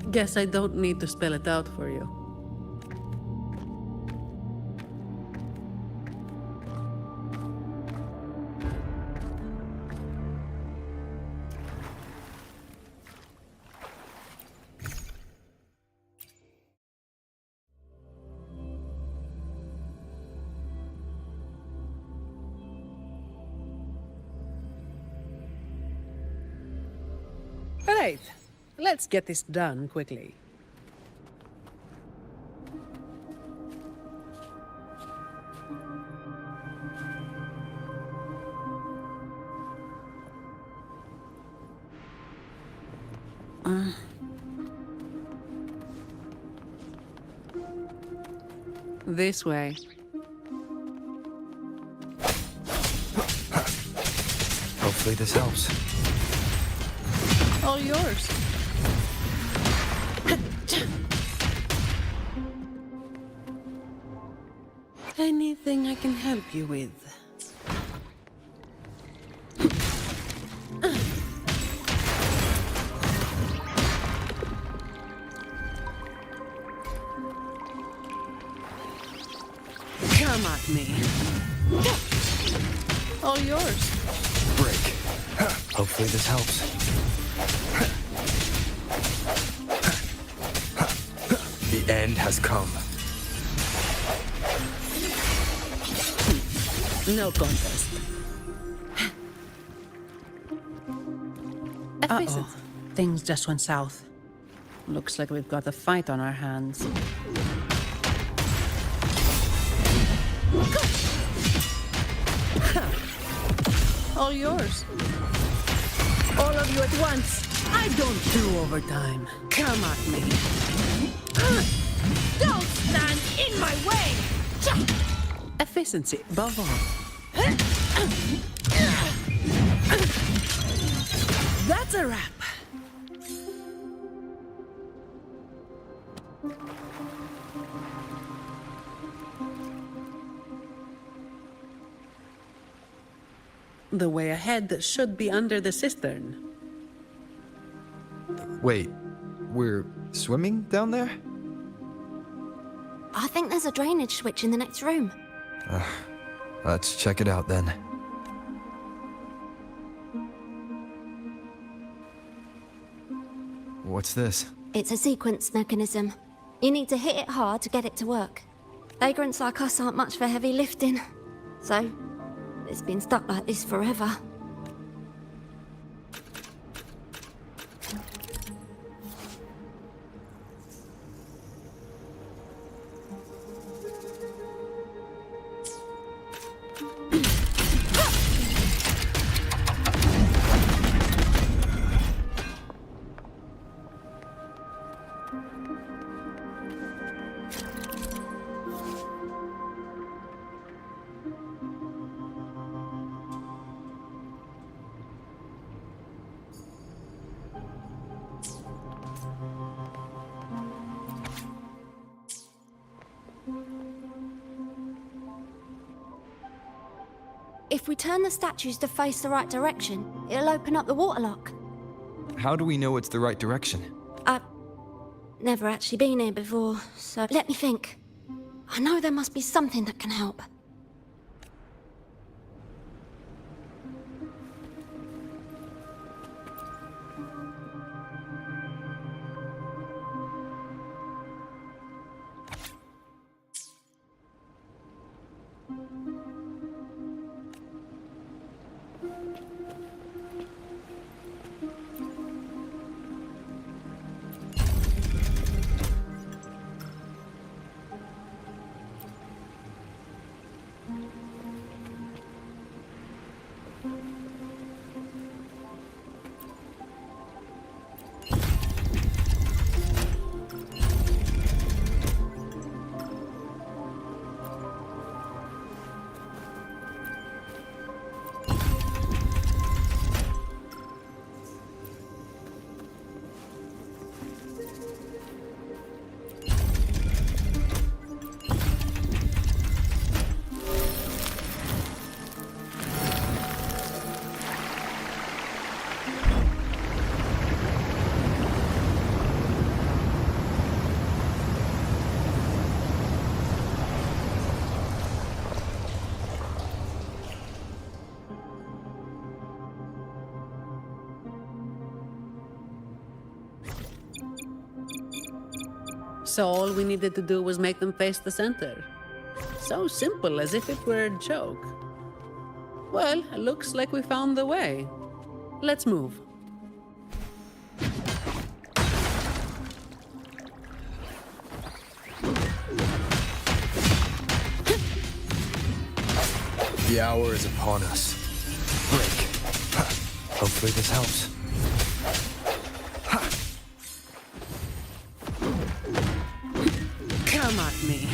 Guess I don't need to spell it out for you. Right, let's get this done quickly. This way. Hopefully this helps. All yours. Anything I can help you with? Come at me. All yours. Break. Hopefully this helps. The end has come. No contest. Uh-oh. Things just went south. Looks like we've got a fight on our hands. All yours. All of you at once. I don't do overtime. Come at me. Don't stand in my way! Efficiency, above all. That's a wrap. The way ahead should be under the cistern. Wait, we're swimming down there? I think there's a drainage switch in the next room. Let's check it out then. What's this? It's a sequence mechanism. You need to hit it hard to get it to work. Vagrants like us aren't much for heavy lifting. So, it's been stuck like this forever. If we turn the statues to face the right direction, it'll open up the waterlock. How do we know it's the right direction? I've never actually been here before, so let me think. I know there must be something that can help. So all we needed to do was make them face the center. So simple, as if it were a joke. Well, it looks like we found the way. Let's move. The hour is upon us. Break. Hopefully this helps. Come at me.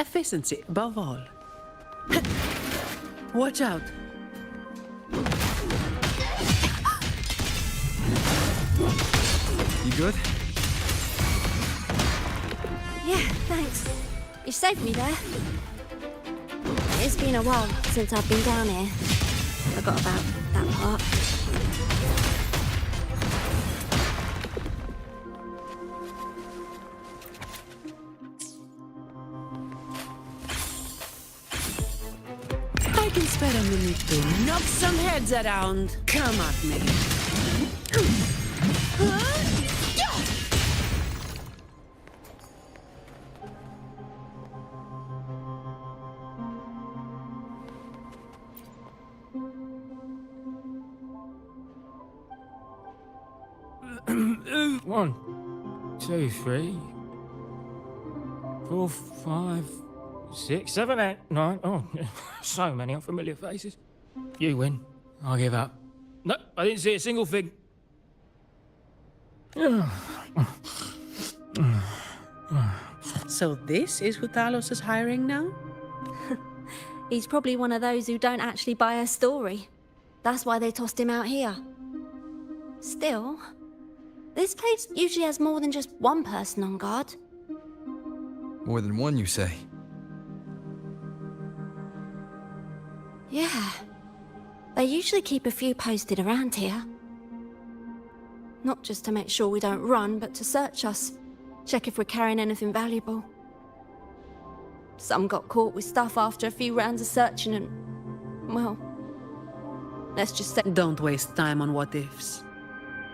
Efficiency above all. Watch out. You good? Yeah, thanks. You saved me there. It's been a while since I've been down here. Forgot about that part. I can spare a minute to knock some heads around. Come at me. One, two, 3, 4, 5, 6, 7, 8, 9. Oh, so many unfamiliar faces. You win. I give up. No, I didn't see a single thing. So this is who Talos is hiring now? He's probably one of those who don't actually buy a story. That's why they tossed him out here. Still, this place usually has more than just one person on guard. More than one, you say? Yeah. They usually keep a few posted around here. Not just to make sure we don't run, but to search us. Check if we're carrying anything valuable. Some got caught with stuff after a few rounds of searching and... well... let's just say... Don't waste time on what-ifs.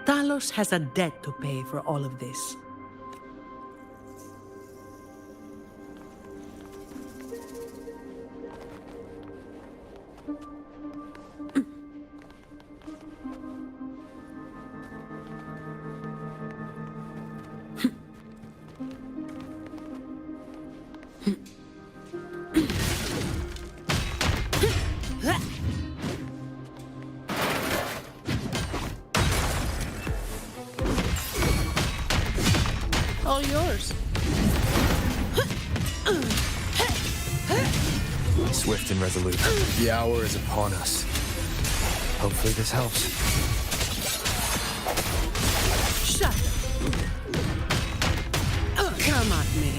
Talos has a debt to pay for all of this. All yours. Swift and resolute. The hour is upon us. Hopefully this helps. Shut up. Come at me.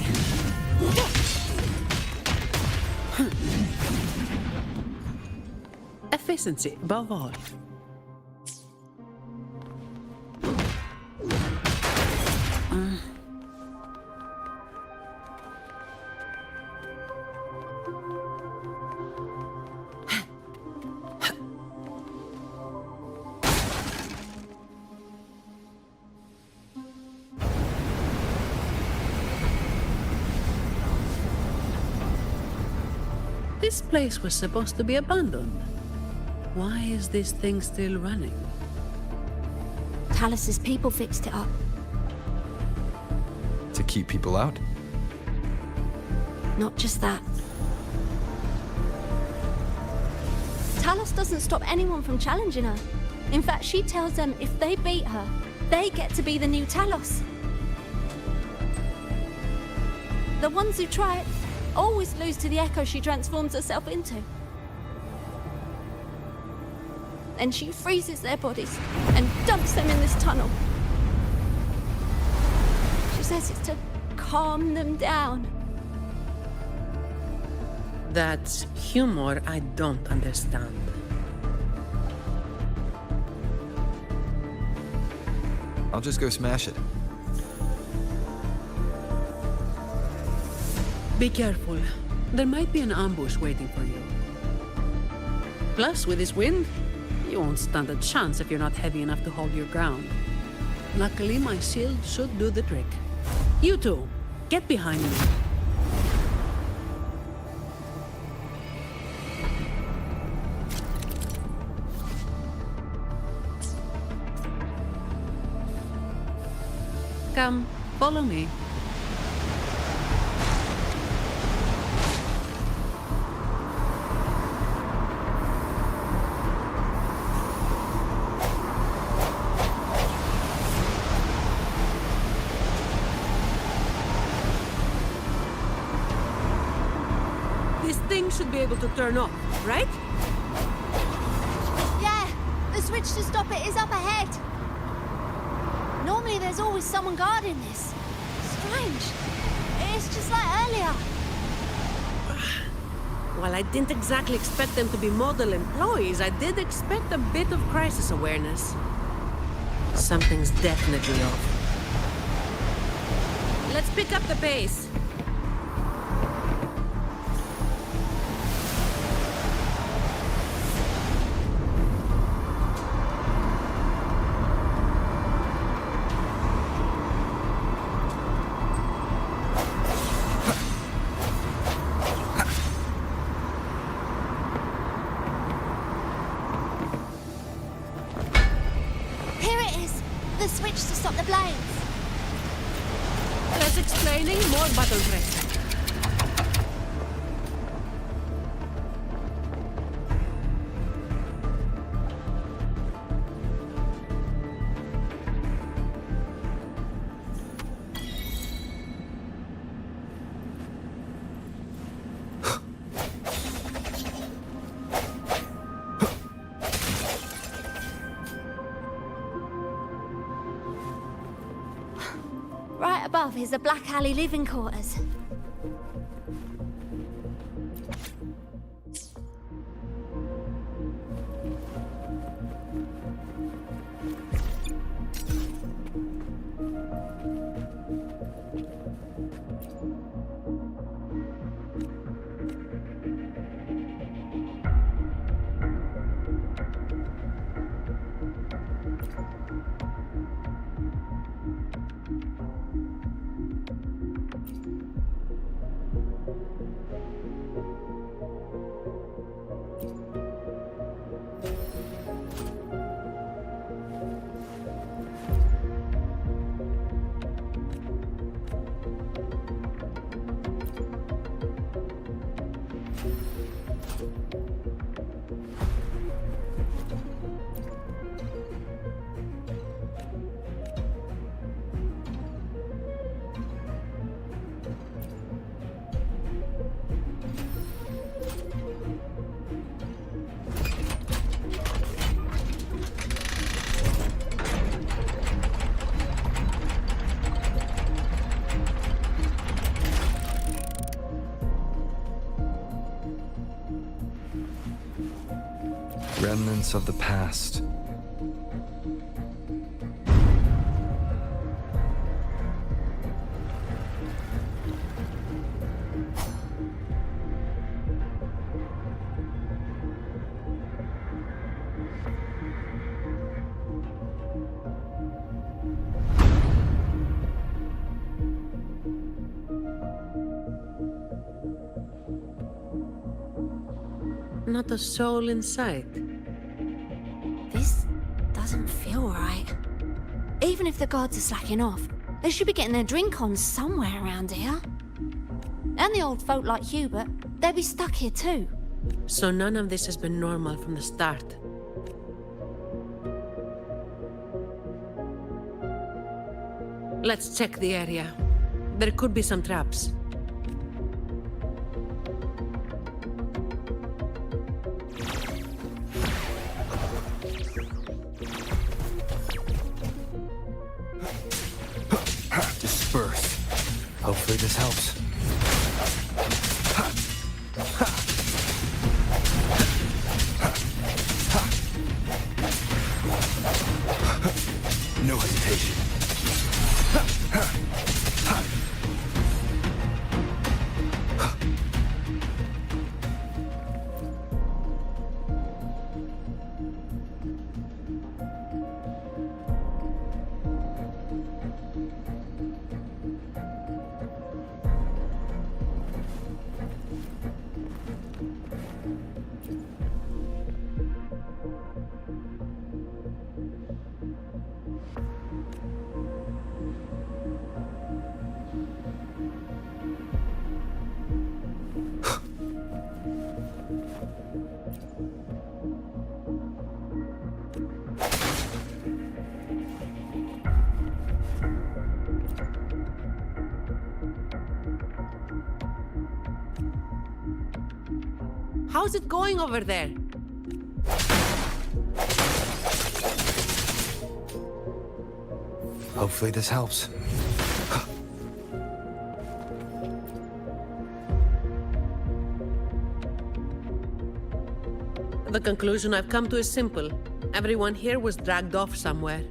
Efficiency above all. This place was supposed to be abandoned. Why is this thing still running? Talos's people fixed it up. To keep people out? Not just that. Talos doesn't stop anyone from challenging her. In fact, she tells them if they beat her, they get to be the new Talos. the ones who try it always lose to the echo she transforms herself into. Then she freezes their bodies and dumps them in this tunnel. She says it's to calm them down. That's humor I don't understand. I'll just go smash it. Be careful. There might be an ambush waiting for you. Plus, with this wind, you won't stand a chance if you're not heavy enough to hold your ground. Luckily, my shield should do the trick. You two, get behind me. Come, follow me. This thing should be able to turn off, right? Yeah, the switch to stop it is up ahead. Normally there's always someone guarding this. Strange. It's just like earlier. While I didn't exactly expect them to be model employees, I did expect a bit of crisis awareness. Something's definitely off. Let's pick up the pace. The switch to stop the blades. Less explaining, more button pressing. Right above is the Black Alley living quarters. Remnants of the past. Not a soul in sight. This doesn't feel right. Even if the guards are slacking off, they should be getting their drink on somewhere around here. And the old folk like Hubert, they'll be stuck here too. So none of this has been normal from the start. Let's check the area. There could be some traps. Hopefully this helps. No hesitation. How's it going over there? Hopefully this helps. The conclusion I've come to is simple. Everyone here was dragged off somewhere.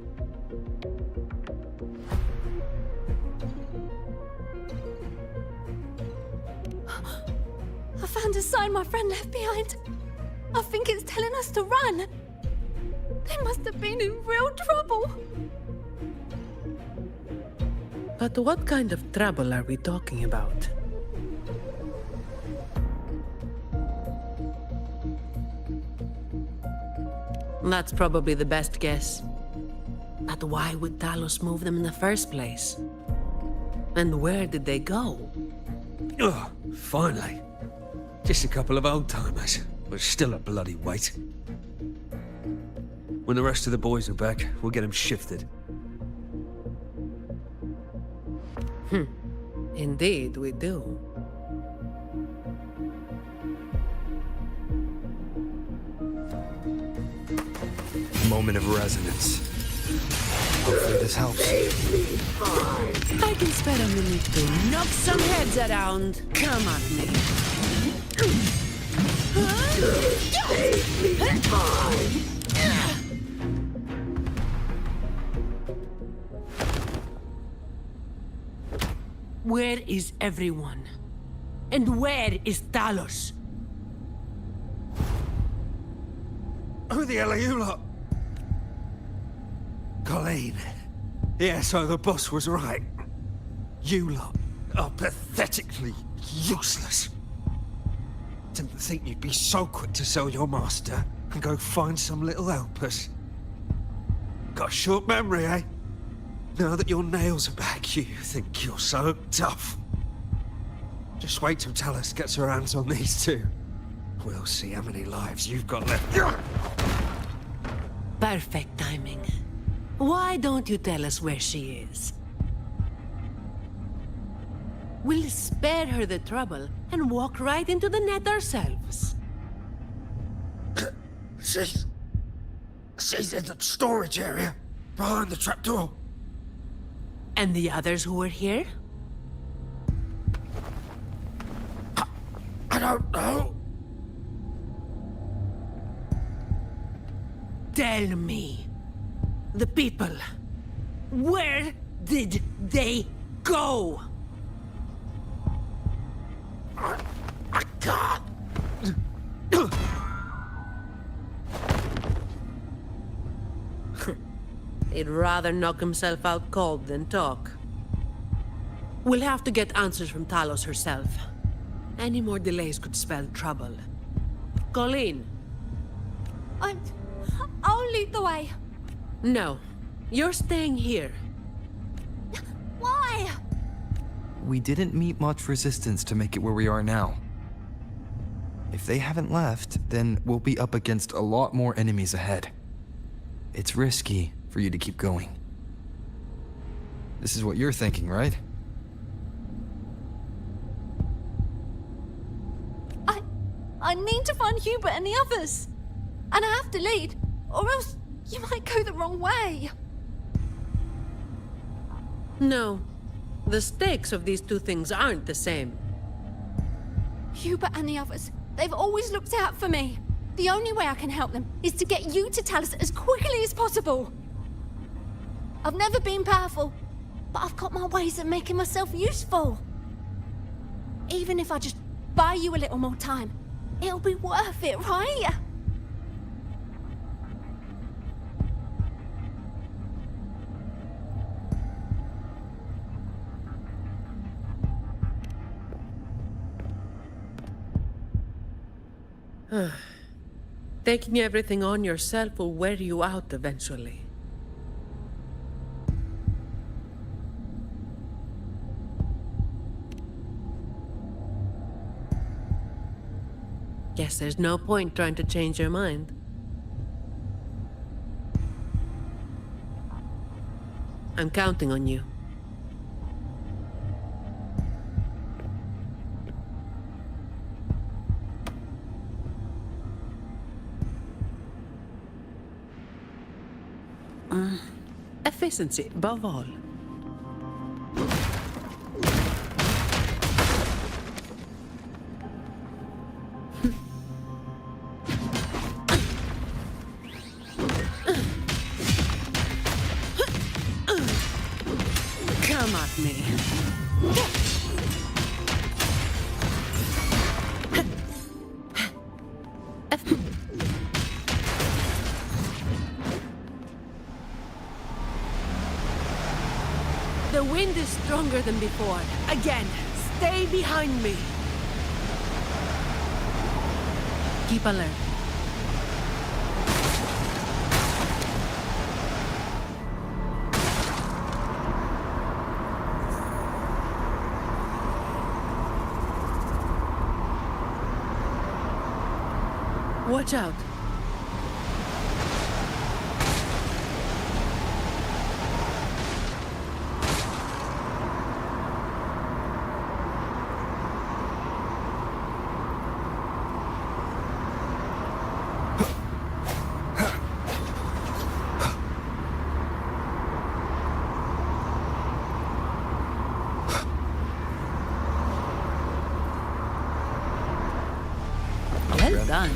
I found a sign my friend left behind. I think it's telling us to run. They must have been in real trouble. But what kind of trouble are we talking about? That's probably the best guess. But why would Talos move them in the first place? And where did they go? Oh, finally. Just a couple of old-timers, but still a bloody weight. When the rest of the boys are back, we'll get them shifted. Indeed, we do. Moment of resonance. Hopefully this helps. I can spare a minute to knock some heads around. Come at me. Where is everyone? And where is Talos? Who the hell are you lot? Colleen. Yeah, so the boss was right. You lot are pathetically useless. Didn't think you'd be so quick to sell your master and go find some little helpers. Got a short memory, eh? Now that your nails are back, you think you're so tough. Just wait till Talos gets her hands on these two. We'll see how many lives you've got left. Perfect timing. Why don't you tell us where she is? We'll spare her the trouble and walk right into the net ourselves. She's in the storage area, behind the trapdoor. And the others who were here? I don't know. Tell me. The people. Where did they go? I can't. He'd rather knock himself out cold than talk. We'll have to get answers from Talos herself. Any more delays could spell trouble. Colleen. I'll lead the way. No. You're staying here. Why? We didn't meet much resistance to make it where we are now. If they haven't left, then we'll be up against a lot more enemies ahead. It's risky for you to keep going. This is what you're thinking, right? I need to find Hubert and the others. And I have to lead, or else you might go the wrong way. No. The stakes of these two things aren't the same. Hubert and the others, they've always looked out for me. The only way I can help them is to get you to tell us as quickly as possible. I've never been powerful, but I've got my ways of making myself useful. Even if I just buy you a little more time, it'll be worth it, right? Taking everything on yourself will wear you out eventually. Guess there's no point trying to change your mind. I'm counting on you. Efficiency, above all. Come at me. The wind is stronger than before. Again, stay behind me. Keep alert. Watch out. Well done.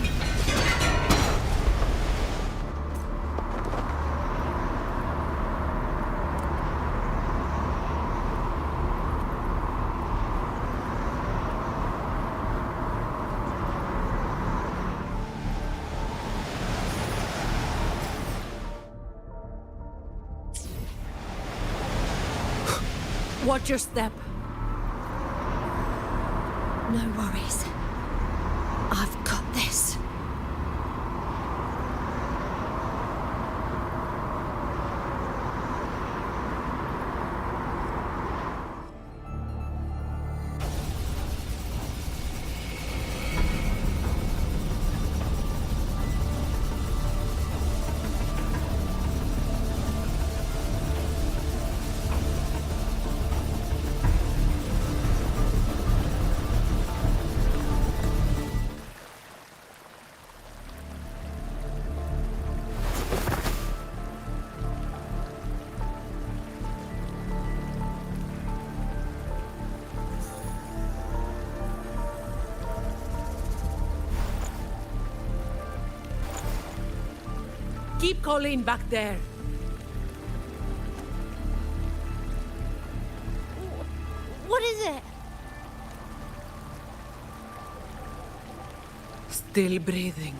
Watch your step. No worries. I've got this. Keep Colleen back there. What is it? Still breathing.